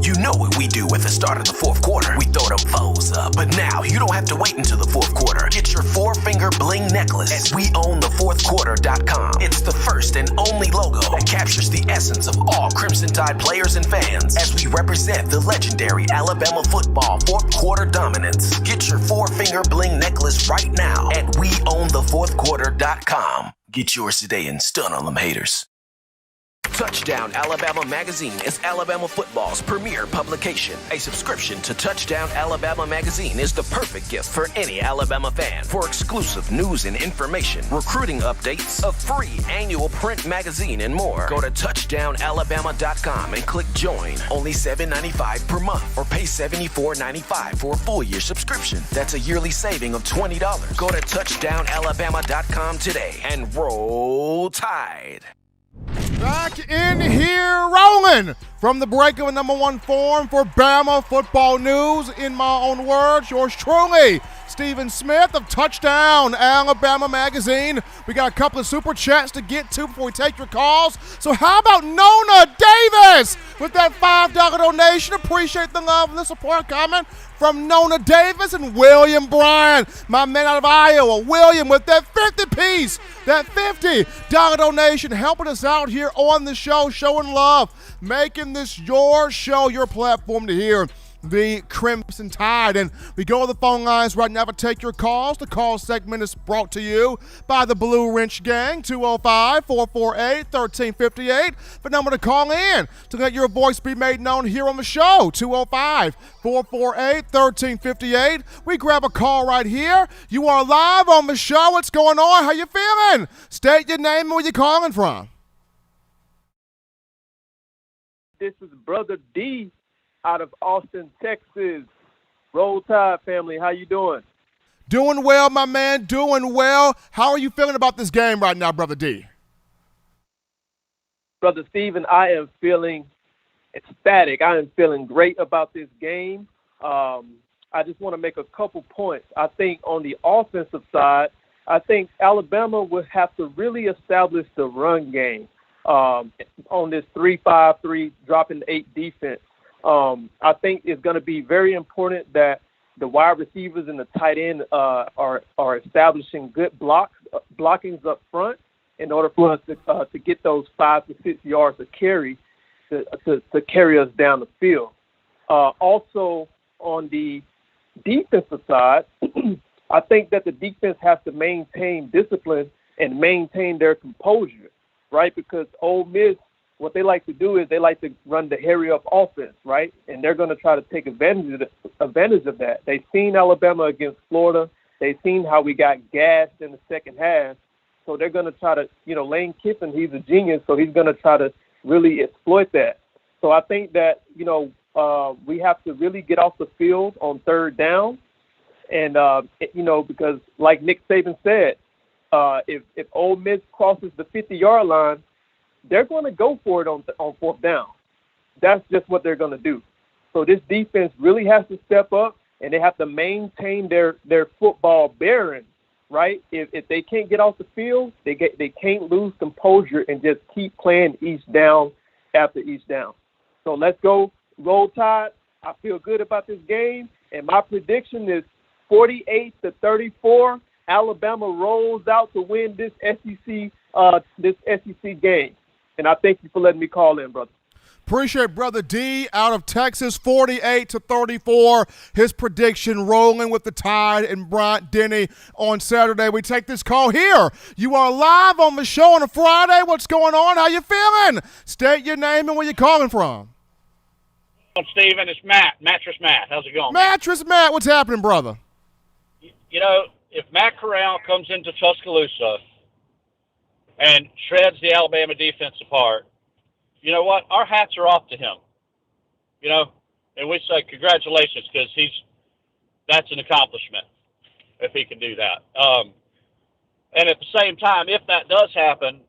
You know what we do at the start of the fourth quarter. We throw them foes up. But now you don't have to wait until the fourth quarter. Get your four-finger bling necklace at weownthefourthquarter.com. It's the first and only logo that captures the essence of all Crimson Tide players and fans as we represent the legendary Alabama football fourth quarter dominance. Get your four-finger bling necklace right now at weownthefourthquarter.com. Get yours today and stun on them haters. Touchdown Alabama Magazine is Alabama football's premier publication. A subscription to Touchdown Alabama Magazine is the perfect gift for any Alabama fan. For exclusive news and information, recruiting updates, a free annual print magazine, and more, go to touchdownalabama.com and click join. Only $7.95 per month, or pay $74.95 for a full year subscription. That's a yearly saving of $20. Go to touchdownalabama.com today and roll Tide.
Back in here, rolling from the break of a number one form for Bama football news. In my own words, yours truly, Stephen Smith of Touchdown Alabama Magazine. We got a couple of super chats to get to before we take your calls. So how about Nona Davis with that $5 donation? Appreciate the love and the support comment from Nona Davis and William Bryan, my man out of Iowa. William with that 50-piece, that $50 donation, helping us out here on the show, showing love, making this your show, your platform to hear the Crimson Tide. And we go to the phone lines right now to take your calls. The call segment is brought to you by the Blue Wrench Gang, 205-448-1358. The number to call in to let your voice be made known here on the show, 205-448-1358. We grab a call right here. You are live on the show. What's going on? How you feeling? State your name and where you calling from.
This is Brother D out of Austin, Texas. Roll Tide family, how you doing?
Doing well, my man, doing well. How are you feeling about this game right now, Brother D?
Brother Steven, I am feeling ecstatic. I am feeling great about this game. I just want to make a couple points. I think on the offensive side, I think Alabama would have to really establish the run game on this 3-5-3, dropping 8 defense. I think it's going to be very important that the wide receivers and the tight end are establishing good blockings up front in order for us to get those 5 to 6 yards of carry to carry us down the field. Also, on the defensive side, I think that the defense has to maintain discipline and maintain their composure, right? Because Ole Miss, what they like to do is they like to run the hurry-up offense, right? And they're going to try to take advantage of that. They've seen Alabama against Florida. They've seen how we got gassed in the second half. So they're going to try to, Lane Kiffin, he's a genius, so he's going to try to really exploit that. So I think that, we have to really get off the field on third down. And, because like Nick Saban said, if Ole Miss crosses the 50-yard line, they're going to go for it on fourth down. That's just what they're going to do. So this defense really has to step up, and they have to maintain their football bearing, right? If they can't get off the field, they can't lose composure and just keep playing each down after each down. So let's go, Roll Tide. I feel good about this game, and my prediction is 48-34. Alabama rolls out to win this SEC game. And I thank you for letting me call in, brother.
Appreciate Brother D out of Texas, 48-34. His prediction rolling with the Tide and Bryant Denny on Saturday. We take this call here. You are live on the show on a Friday. What's going on? How you feeling? State your name and where you calling from.
Steven, it's Matt, Mattress Matt. How's it going?
Mattress Matt, what's happening, brother?
If Matt Corral comes into Tuscaloosa and shreds the Alabama defense apart, you know what? Our hats are off to him. And we say congratulations because that's an accomplishment if he can do that. And at the same time, if that does happen,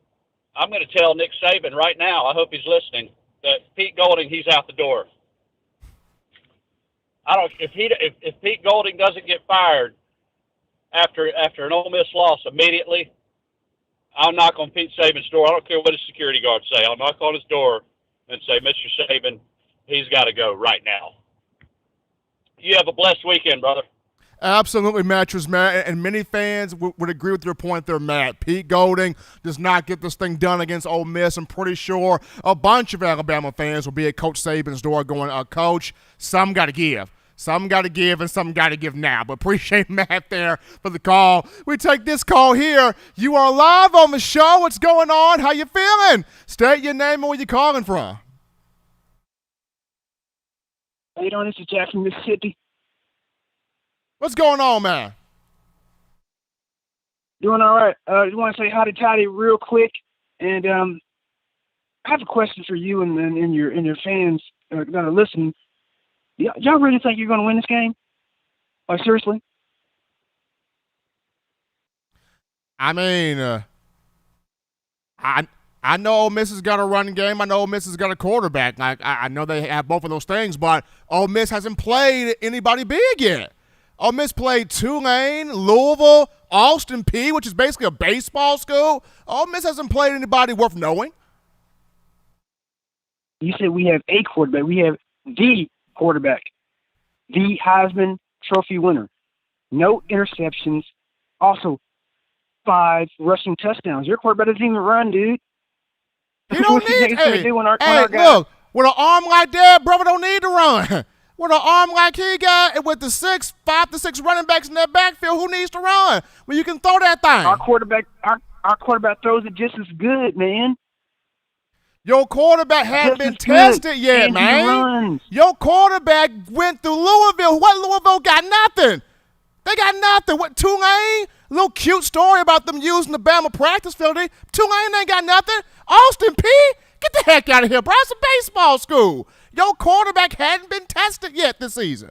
I'm going to tell Nick Saban right now, I hope he's listening, that Pete Golding, he's out the door. If Pete Golding doesn't get fired after an Ole Miss loss immediately, I'll knock on Pete Saban's door. I don't care what his security guards say. I'll knock on his door and say, Mr. Saban, he's got to go right now. You have a blessed weekend, brother.
Absolutely, Mattress Matt, and many fans would agree with your point there, Matt. Pete Golding does not get this thing done against Ole Miss. I'm pretty sure a bunch of Alabama fans will be at Coach Saban's door going, Coach, some got to give. Some got to give and some got to give now. But appreciate Matt there for the call. We take this call here. You are live on the show. What's going on? How you feeling? State your name and where you calling from.
How you doing? This is Jack from Mississippi.
What's going on, man?
Doing all right. Just want to say hi to Toddy real quick. And I have a question for you and your fans that are listening. Y'all really think you're going to win this game? Like, seriously?
I mean, I know Ole Miss has got a running game. I know Ole Miss has got a quarterback. I know they have both of those things, but Ole Miss hasn't played anybody big yet. Ole Miss played Tulane, Louisville, Austin Peay, which is basically a baseball school. Ole Miss hasn't played anybody worth knowing.
You said we have a quarterback. We have the quarterback, the Heisman Trophy winner. No interceptions. Also, 5 rushing touchdowns. Your quarterback doesn't even run, dude.
He don't need. Hey,
look,
with an arm like that, brother don't need to run. With an arm like he got, and with the 5 to 6 running backs in that backfield, who needs to run? Well, you can throw that thing.
Our quarterback throws it just as good, man.
Your quarterback hadn't been tested yet,
and
man. Your quarterback went through Louisville. What Louisville got? Nothing. They got nothing. What, Tulane? Little cute story about them using the Bama practice field. Tulane ain't got nothing. Austin Peay? Get the heck out of here, bro. It's a baseball school. Your quarterback hadn't been tested yet this season.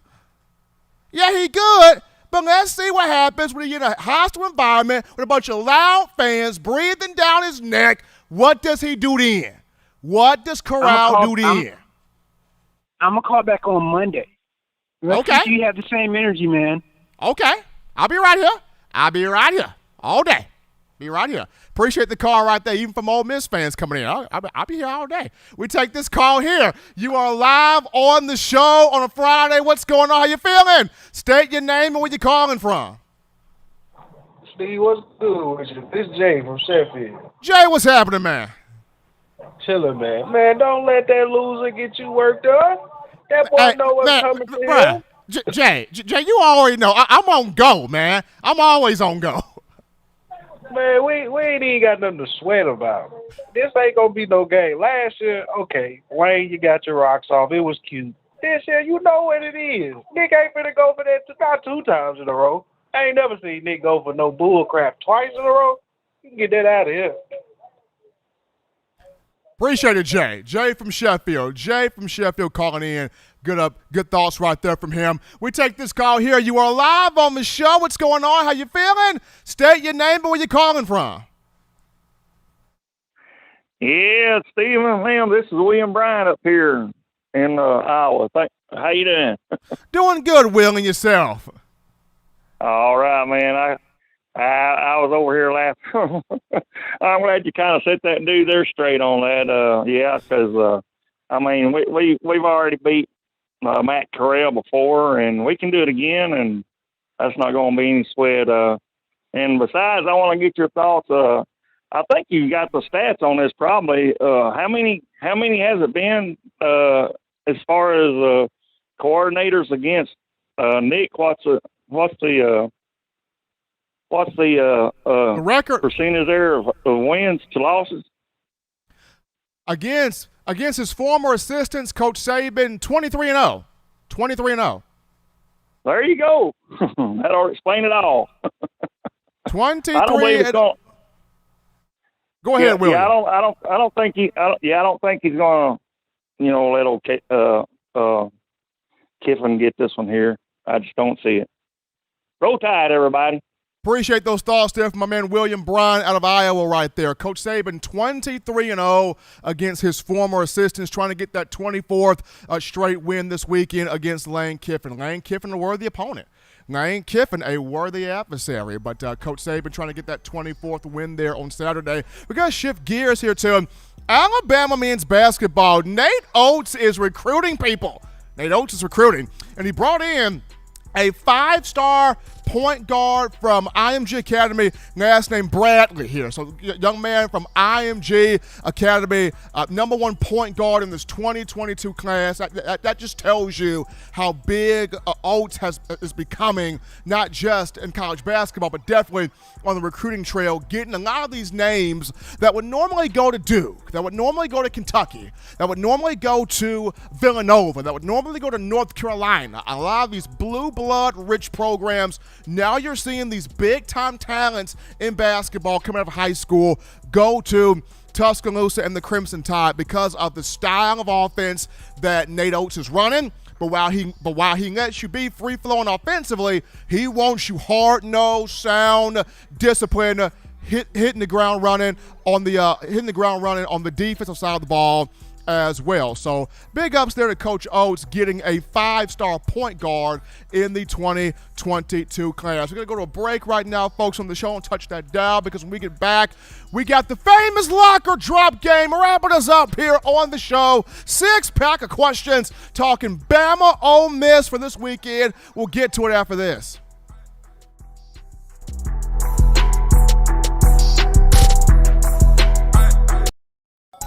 Yeah, he good, but let's see what happens when he in a hostile environment with a bunch of loud fans breathing down his neck. What does he do then? What does Corral do then?
I'm going to call back on Monday. Let's see if you have the same energy, man.
Okay. I'll be right here. All day. Be right here. Appreciate the call right there, even from Ole Miss fans coming in. I'll be here all day. We take this call here. You are live on the show on a Friday. What's going on? How you feeling? State your name and where you calling from.
Steve, what's good with you? This is Jay from Sheffield.
Jay, what's happening, man?
Chilling, man. Man, don't let that loser get you worked up. That boy know what's coming to him.
Jay, you already know. I'm on go, man. I'm always on go.
Man, we ain't even got nothing to sweat about. This ain't gonna be no game. Last year, okay, Wayne, you got your rocks off. It was cute. This year, you know what it is. Nick ain't finna go for that not 2 times in a row. I ain't never seen Nick go for no bull crap twice in a row. You can get that out of here.
Appreciate it, Jay. Jay from Sheffield. Calling in. Good thoughts right there from him. We take this call here. You are live on the show. What's going on? How you feeling? State your name and where you calling from.
Yeah, Stephen, ma'am, this is William Bryant up here in Iowa. How you doing?
Doing good, Will, and yourself?
All right, man. I was over here laughing. I'm glad you kind of set that dude there straight on that. Yeah, because I mean we've already beat Matt Corral before, and we can do it again, and that's not going to be any sweat. And besides, I want to get your thoughts. I think you got the stats on this probably. How many has it been as far as coordinators against Nick? What's the
record
percentage there of wins to losses?
Against his former assistants, Coach Saban, 23-0. 23-0.
There you go. That'll explain it all.
23. Go ahead, William.
Yeah, I don't think he's going to, let Kiffin get this one here. I just don't see it. Roll Tide, everybody.
Appreciate those thoughts there from my man William Bryant out of Iowa right there. Coach Saban 23-0 against his former assistants, trying to get that 24th straight win this weekend against Lane Kiffin. Lane Kiffin, a worthy opponent. Lane Kiffin, a worthy adversary. But Coach Saban trying to get that 24th win there on Saturday. We're going to shift gears here to Alabama men's basketball. Nate Oates is recruiting people. Nate Oates is recruiting. And he brought in a 5-star point guard from IMG Academy, last name Bradley here. So young man from IMG Academy, number 1 point guard in this 2022 class. That just tells you how big Oates is becoming, not just in college basketball, but definitely on the recruiting trail, getting a lot of these names that would normally go to Duke, that would normally go to Kentucky, that would normally go to Villanova, that would normally go to North Carolina. A lot of these blue blood rich programs, now you're seeing these big-time talents in basketball coming out of high school go to Tuscaloosa and the Crimson Tide because of the style of offense that Nate Oates is running. But while he lets you be free-flowing offensively, he wants you hard-nosed, sound, disciplined, hitting the ground running on the defensive side of the ball. as well. So big ups there to Coach Oates getting a 5-star point guard in the 2022 class. We're going to go to a break right now, folks, on the show, and touch that down, because when we get back, we got the famous locker drop game wrapping us up here on the show. 6-pack of questions talking Bama Ole Miss for this weekend. We'll get to it after this.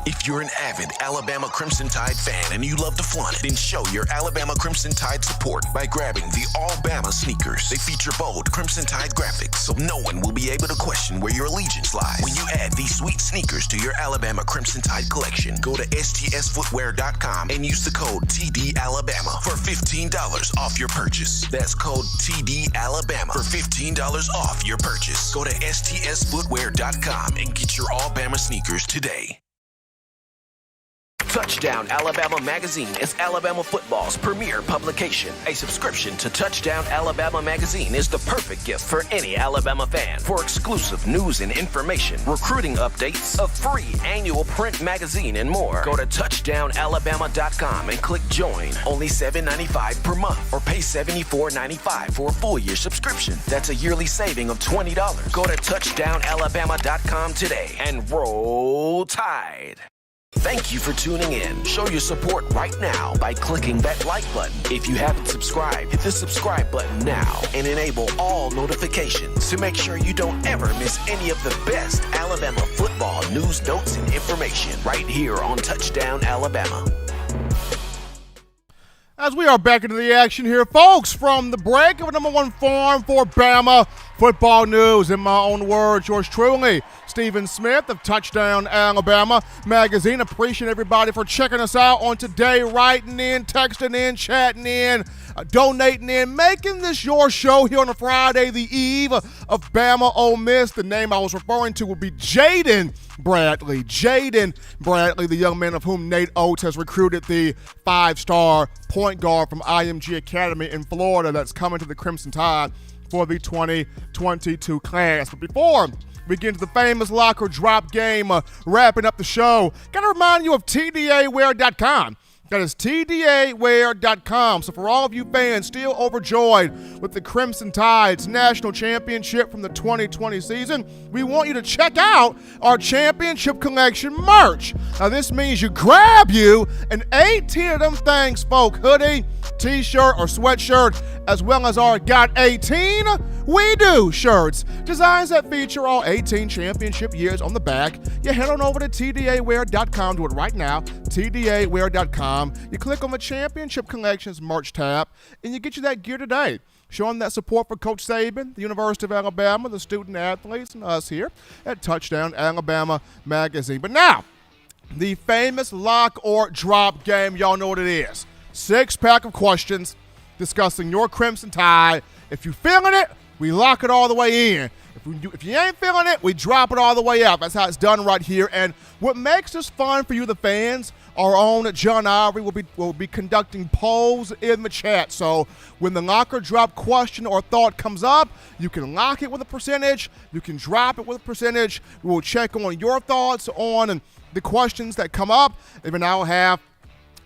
If you're an avid Alabama Crimson Tide fan and you love to flaunt it, then show your Alabama Crimson Tide support by grabbing the All-Bama sneakers. They feature bold Crimson Tide graphics, so no one will be able to question where your allegiance lies. When you add these sweet sneakers to your Alabama Crimson Tide collection, go to STSfootwear.com and use the code TDAlabama for $15 off your purchase. That's code TDAlabama for $15 off your purchase. Go to STSfootwear.com and get your All-Bama sneakers today. Touchdown Alabama Magazine is Alabama football's premier publication. A subscription to Touchdown Alabama Magazine is the perfect gift for any Alabama fan. For exclusive news and information, recruiting updates, a free annual print magazine, and more, go to touchdownalabama.com and click join. Only $7.95 per month, or pay $74.95 for a full year subscription. That's a yearly saving of $20. Go to touchdownalabama.com today and roll Tide. Thank you for tuning in. Show your support right now by clicking that like button. If you haven't subscribed, hit the subscribe button now and enable all notifications to make sure you don't ever miss any of the best Alabama football news, notes, and information right here on Touchdown Alabama.
As we are back into the action here, folks, from the break of number one farm for Bama football news. In my own words, yours truly, Stephen Smith of Touchdown Alabama Magazine. Appreciate everybody for checking us out on today, writing in, texting in, chatting in, donating in, making this your show here on a Friday, the eve of Bama Ole Miss. The name I was referring to would be Jaden Bradley. Jaden Bradley, the young man of whom Nate Oates has recruited the 5-star point guard from IMG Academy in Florida that's coming to the Crimson Tide for the 2022 class. But before we get into the famous locker drop game, wrapping up the show, got to remind you of TDAwear.com. That is TDAwear.com. So for all of you fans still overjoyed with the Crimson Tide's national championship from the 2020 season, we want you to check out our championship collection merch. Now this means you grab you an 18 of them things, folk, hoodie, t-shirt, or sweatshirt, as well as our Got 18 We Do shirts. Designs that feature all 18 championship years on the back. You head on over to TDAwear.com. Do it right now. TDAwear.com. You click on the Championship Collections merch tab, and you get you that gear today, showing that support for Coach Saban, the University of Alabama, the student athletes, and us here at Touchdown Alabama Magazine. But now, the famous lock or drop game. Y'all know what it is. 6-pack of questions discussing your Crimson Tide. If you're feeling it, we lock it all the way in. If you ain't feeling it, we drop it all the way out. That's how it's done right here. And what makes this fun for you, the fans, our own John Ivory will be conducting polls in the chat. So when the locker drop question or thought comes up, you can lock it with a percentage. You can drop it with a percentage. We will check on your thoughts on the questions that come up. Even I'll have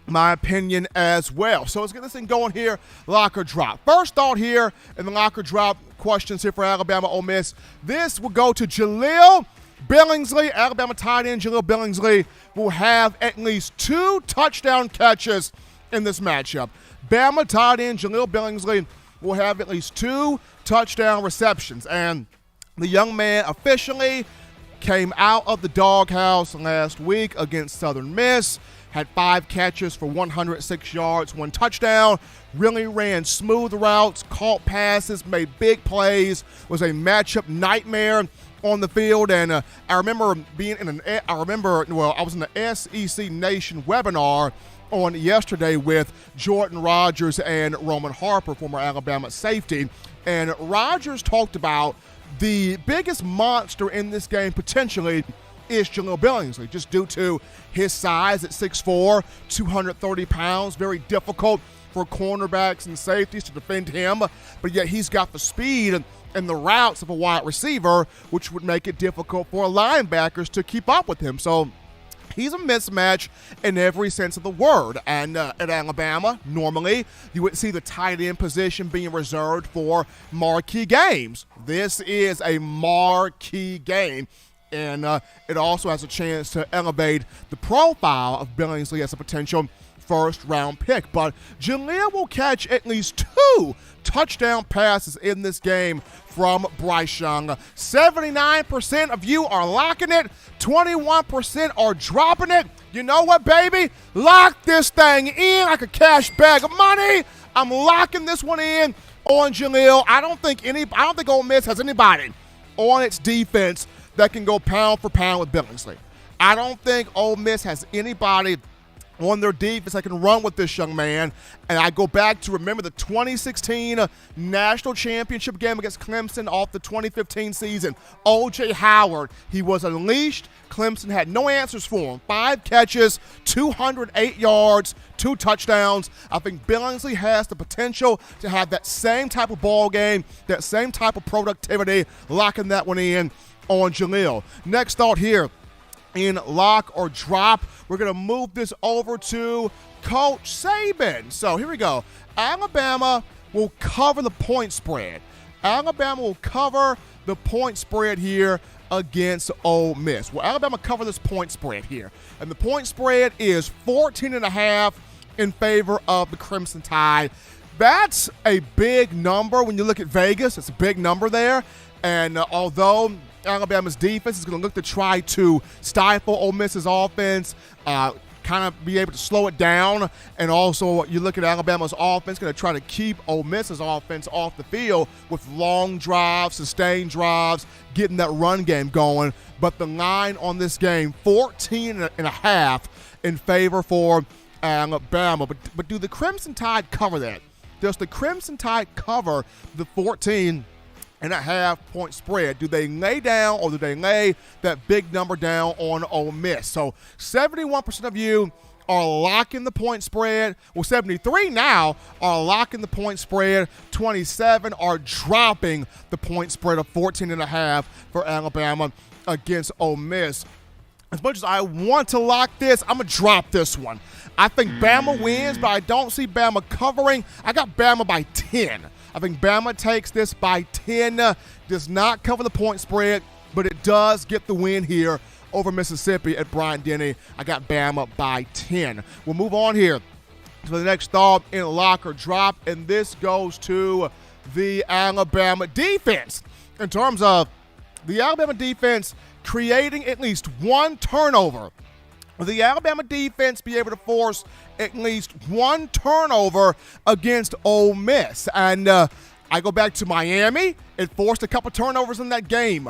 my opinion as well. So let's get this thing going here. Locker drop. First thought here in the locker drop questions here for Alabama Ole Miss. This will go to Jaleel Billingsley. Alabama tight end Jaleel Billingsley will have at least 2 touchdown catches in this matchup. Bama tight end Jaleel Billingsley will have at least 2 touchdown receptions. And the young man officially came out of the doghouse last week against Southern Miss. Had 5 catches for 106 yards, 1 touchdown, really ran smooth routes, caught passes, made big plays, was a matchup nightmare on the field. And I remember I was in the SEC Nation webinar on yesterday with Jordan Rogers and Roman Harper, former Alabama safety. And Rogers talked about the biggest monster in this game potentially is Jaleel Billingsley, just due to his size at 6'4", 230 pounds. Very difficult for cornerbacks and safeties to defend him, but yet he's got the speed and the routes of a wide receiver, which would make it difficult for linebackers to keep up with him. So he's a mismatch in every sense of the word. And at Alabama, normally you would see the tight end position being reserved for marquee games. This is a marquee game. And it also has a chance to elevate the profile of Billingsley as a potential first-round pick. But Jaleel will catch at least 2 touchdown passes in this game from Bryce Young. 79% of you are locking it. 21% are dropping it. You know what, baby? Lock this thing in like a cash bag of money. I'm locking this one in on Jaleel. I don't think Ole Miss has anybody on its defense that can go pound for pound with Billingsley. I don't think Ole Miss has anybody on their defense that can run with this young man. And I go back to remember the 2016 national championship game against Clemson off the 2015 season. O.J. Howard, he was unleashed. Clemson had no answers for him. 5 catches, 208 yards, 2 touchdowns. I think Billingsley has the potential to have that same type of ball game, that same type of productivity, locking that one in on Jaleel. Next thought here. In lock or drop, we're going to move this over to Coach Saban. So here we go. Alabama will cover the point spread. Alabama will cover the point spread here against Ole Miss. Will Alabama cover this point spread here? And the point spread is 14.5 in favor of the Crimson Tide. That's a big number when you look at Vegas. It's a big number there. And although Alabama's defense is going to look to try to stifle Ole Miss's offense, kind of be able to slow it down. And also, you look at Alabama's offense, going to try to keep Ole Miss's offense off the field with long drives, sustained drives, getting that run game going. But the line on this game, 14.5 in favor for Alabama. But do the Crimson Tide cover that? Does the Crimson Tide cover the 14.5 point spread? Do they lay down, or do they lay that big number down on Ole Miss? So 71% of you are locking the point spread. Well, 73 now are locking the point spread. 27 are dropping the point spread of 14.5 for Alabama against Ole Miss. As much as I want to lock this, I'm going to drop this one. I think Bama wins, but I don't see Bama covering. I got Bama by 10. I think Bama takes this by 10, does not cover the point spread, but it does get the win here over Mississippi at Bryant-Denny. I got Bama by 10. We'll move on here to the next thought in lock or drop, and this goes to the Alabama defense. In terms of the Alabama defense creating at least 1 turnover, will the Alabama defense be able to force at least 1 turnover against Ole Miss? And I go back to Miami. It forced a couple turnovers in that game.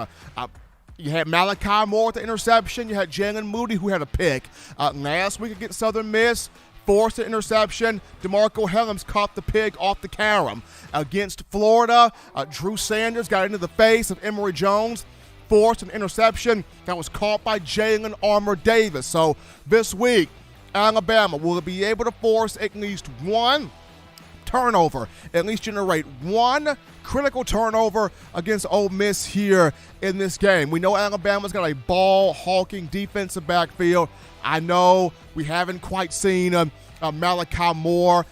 You had Malachi Moore with the interception. You had Jalen Moody, who had a pick. Last week against Southern Miss, forced the interception. DeMarco Hellams caught the pig off the carom. Against Florida, Drew Sanders got into the face of Emory Jones, forced an interception that was caught by Jalen Armour Davis. So this week, Alabama will be able to force at least 1 turnover, at least generate 1 critical turnover against Ole Miss here in this game. We know Alabama's got a ball-hawking defensive backfield. I know we haven't quite seen Malachi Moore,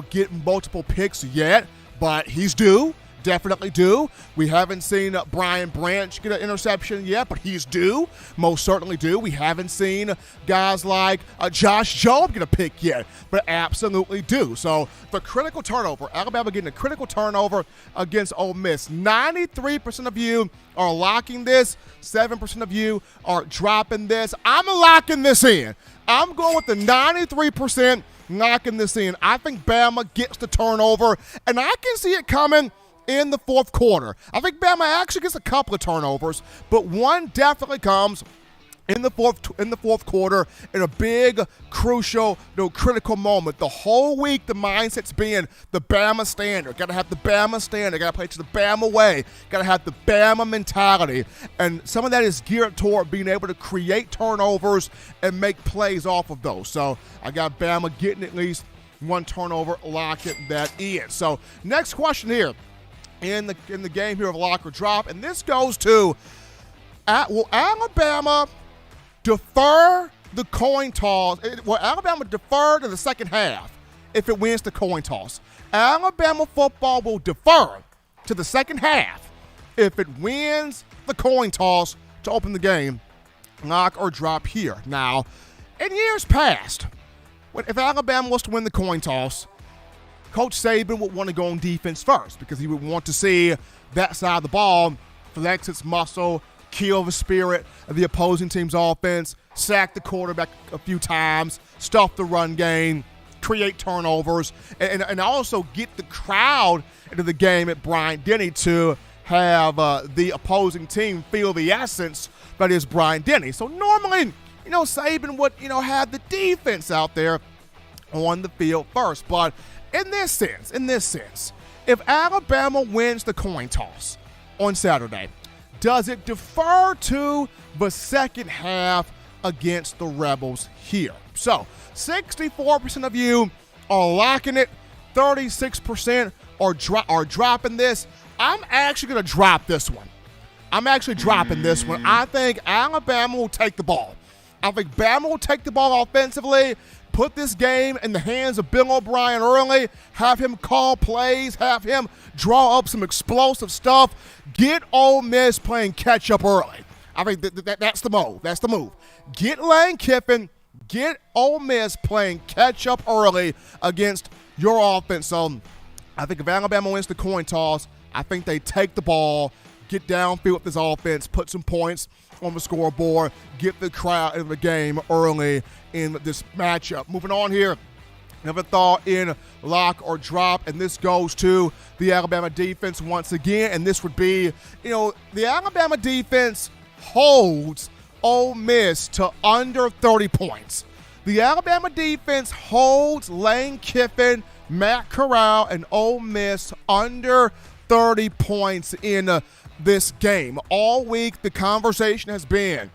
get multiple picks yet, but he's due. Definitely due. We haven't seen Brian Branch get an interception yet, but he's due. Most certainly due. We haven't seen guys like Josh Jobe get a pick yet, but absolutely due. So the critical turnover, Alabama getting a critical turnover against Ole Miss. 93% of you are locking this. 7% of you are dropping this. I'm locking this in. I'm going with the 93% locking this in. I think Bama gets the turnover, and I can see it coming in the fourth quarter. I think Bama actually gets a couple of turnovers, but one definitely comes in the fourth quarter in a big, crucial, critical moment. The whole week, the mindset's been the Bama standard. Got to have the Bama standard. Got to play to the Bama way. Got to have the Bama mentality. And some of that is geared toward being able to create turnovers and make plays off of those. So I got Bama getting at least 1 turnover, locking that in. So next question here in the game here of lock or drop, and this goes to, will Alabama defer the coin toss, Alabama defer to the second half if it wins the coin toss. Alabama football will defer to the second half if it wins the coin toss to open the game. Lock or drop here. Now, in years past, if Alabama was to win the coin toss, Coach Saban would want to go on defense first because he would want to see that side of the ball flex its muscle, kill the spirit of the opposing team's offense, sack the quarterback a few times, stuff the run game, create turnovers, and also get the crowd into the game at Bryant-Denny to have the opposing team feel the essence that is Bryant-Denny. So normally, Saban would, have the defense out there on the field first. But in this sense, if Alabama wins the coin toss on Saturday, does it defer to the second half against the Rebels here? So 64% of you are locking it, 36% are dropping this. I'm actually going to drop this one. I think Alabama will take the ball. I think Bama will take the ball offensively, put this game in the hands of Bill O'Brien early, have him call plays, have him draw up some explosive stuff, get Ole Miss playing catch-up early. I think that's the move. That's the move. Get Lane Kiffin, get Ole Miss playing catch-up early against your offense. So I think if Alabama wins the coin toss, I think they take the ball, get downfield with this offense, put some points on the scoreboard, get the crowd in the game early in this matchup. Moving on here, another thought in lock or drop, and this goes to the Alabama defense once again, and this would be, the Alabama defense holds Ole Miss to under 30 points. The Alabama defense holds Lane Kiffin, Matt Corral, and Ole Miss under 30 points in this game. All week, the conversation has been,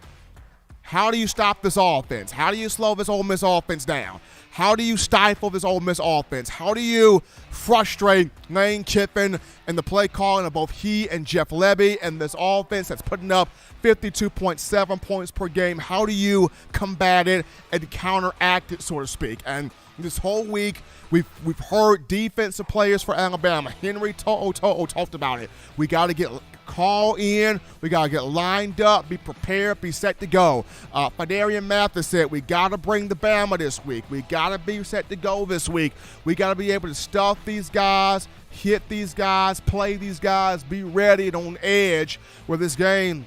how do you stop this offense? How do you slow this Ole Miss offense down? How do you stifle this Ole Miss offense? How do you frustrate Lane Kiffin and the play calling of both he and Jeff Lebby and this offense that's putting up 52.7 points per game? How do you combat it and counteract it, so to speak? And this whole week, we've heard defensive players for Alabama. Henry To'o talked about it. We got to get call in. We got to get lined up, be prepared, be set to go. Fidarian Mathis said we got to bring the Bama this week. We got to be set to go this week. We got to be able to stuff these guys, hit these guys, play these guys, be ready and on edge where this game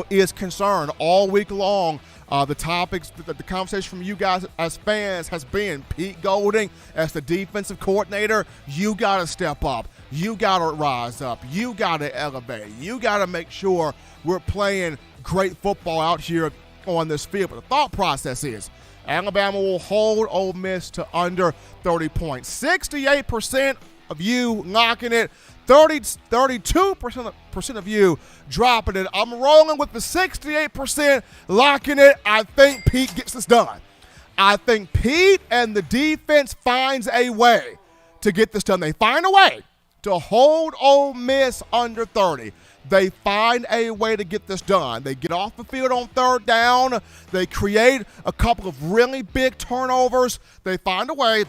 is concerned all week long. The topics, the conversation from you guys as fans has been Pete Golding as the defensive coordinator. You got to step up. You got to rise up. You got to elevate. You got to make sure we're playing great football out here on this field. But the thought process is Alabama will hold Ole Miss to under 30 points. 68% of you knocking it. 32% of you dropping it. I'm rolling with the 68% locking it. I think Pete gets this done. I think Pete and the defense finds a way to get this done. They find a way to hold Ole Miss under 30. They find a way to get this done. They get off the field on third down. They create a couple of really big turnovers. They find a way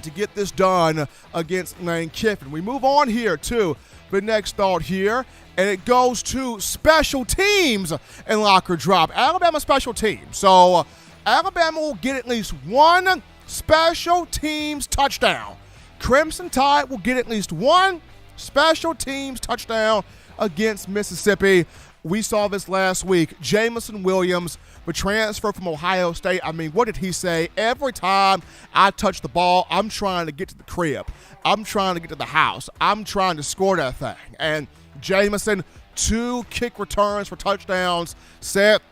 to get this done against Lane Kiffin. We move on here to the next thought here, and it goes to special teams and locker drop. Alabama special teams. So Alabama will get at least one special teams touchdown. Crimson Tide will get at least one special teams touchdown against Mississippi. We saw this last week. Jamison Williams, the transfer from Ohio State, what did he say? Every time I touch the ball, I'm trying to get to the crib. I'm trying to get to the house. I'm trying to score that thing. And Jamison, 2 kick returns for touchdowns, set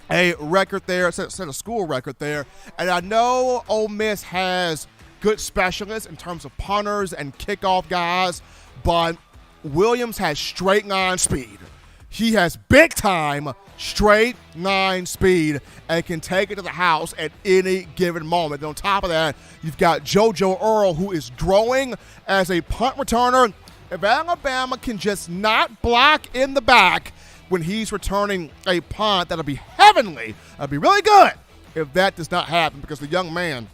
a record there, set a school record there. And I know Ole Miss has good specialists in terms of punters and kickoff guys, but Williams has straight line speed. He has big-time straight line speed and can take it to the house at any given moment. And on top of that, you've got JoJo Earl, who is growing as a punt returner. If Alabama can just not block in the back when he's returning a punt, that'll be heavenly. That'll be really good if that does not happen, because the young man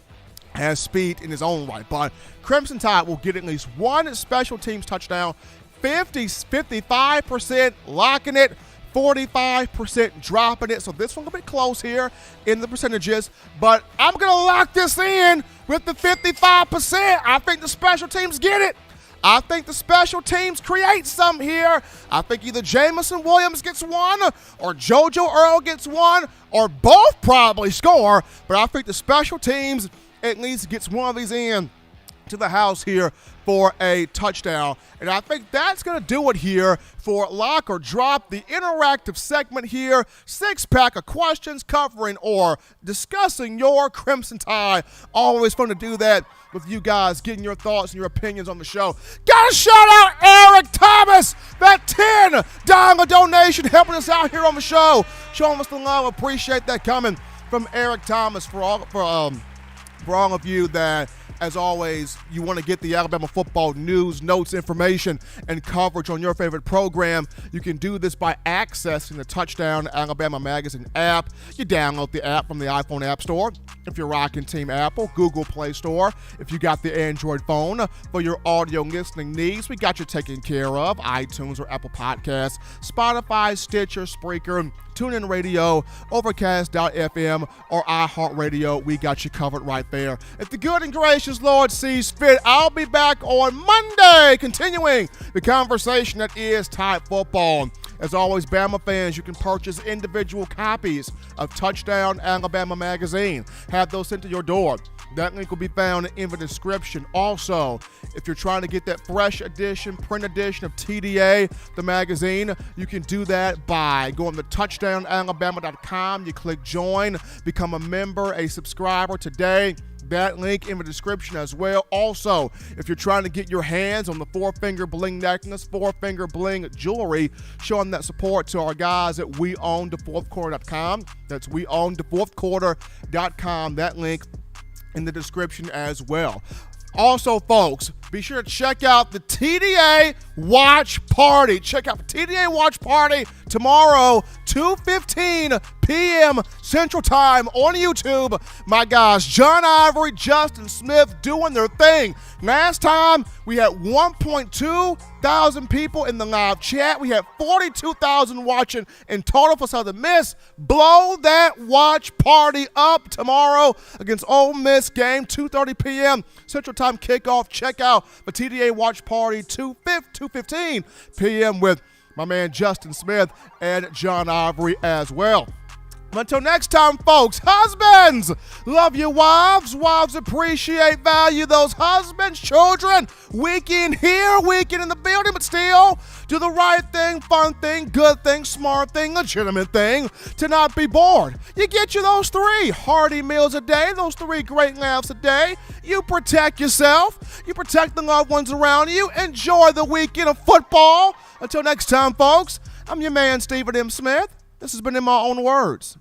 has speed in his own right. But Crimson Tide will get at least one special teams touchdown, 55% locking it, 45% dropping it. So this one will be close here in the percentages, but I'm going to lock this in with the 55%. I think the special teams get it. I think the special teams create some here. I think either Jamison Williams gets one or JoJo Earl gets one, or both probably score, but I think the special teams at least gets one of these in to the house here for a touchdown. And I think that's going to do it here for Lock or Drop, the interactive segment here. 6-pack of questions covering or discussing your Crimson Tide. Always fun to do that with you guys, getting your thoughts and your opinions on the show. Got to shout out Eric Thomas, that $10 donation helping us out here on the show. Showing us the love. Appreciate that coming from Eric Thomas for all of you that, as always, you want to get the Alabama football news, notes, information, and coverage on your favorite program. You can do this by accessing the Touchdown Alabama Magazine app. You download the app from the iPhone App Store if you're rocking Team Apple, Google Play Store if you got the Android phone. For your audio listening needs, we got you taken care of. iTunes or Apple Podcasts, Spotify, Stitcher, Spreaker, TuneIn Radio, Overcast.fm, or iHeartRadio. We got you covered right there. If the good and gracious Lord sees fit, I'll be back on Monday, continuing the conversation that is Tide football. As always, Bama fans, you can purchase individual copies of Touchdown Alabama Magazine. Have those sent to your door. That link will be found in the description. Also, if you're trying to get that fresh edition, print edition of TDA, the magazine, you can do that by going to touchdownalabama.com. You click join, become a member, a subscriber today. That link in the description as well. Also, if you're trying to get your hands on the 4-finger bling necklace, 4-finger bling jewelry, showing that support to our guys at weownthefourthquarter.com. That's weownthefourthquarter.com. That link in the description as well. Also, folks, be sure to check out the TDA Watch Party. Check out the TDA Watch Party tomorrow, 2:15 p.m. Central Time on YouTube. My guys, John Ivory, Justin Smith doing their thing. Last time, we had 1.2 thousand people in the live chat. We had 42,000 watching in total for Southern Miss. Blow that watch party up tomorrow against Ole Miss game, 2:30 p.m. Central Time kickoff. Check out the TDA Watch Party, 2:15 p.m. with my man Justin Smith and John Ivory as well. Until next time, folks, husbands, love your wives. Wives appreciate, value those husbands. Children, weekend here, weekend in the building, but still do the right thing, fun thing, good thing, smart thing, legitimate thing to not be bored. You get you those 3 hearty meals a day, those 3 great laughs a day. You protect yourself. You protect the loved ones around you. Enjoy the weekend of football. Until next time, folks, I'm your man, Stephen M. Smith. This has been In My Own Words.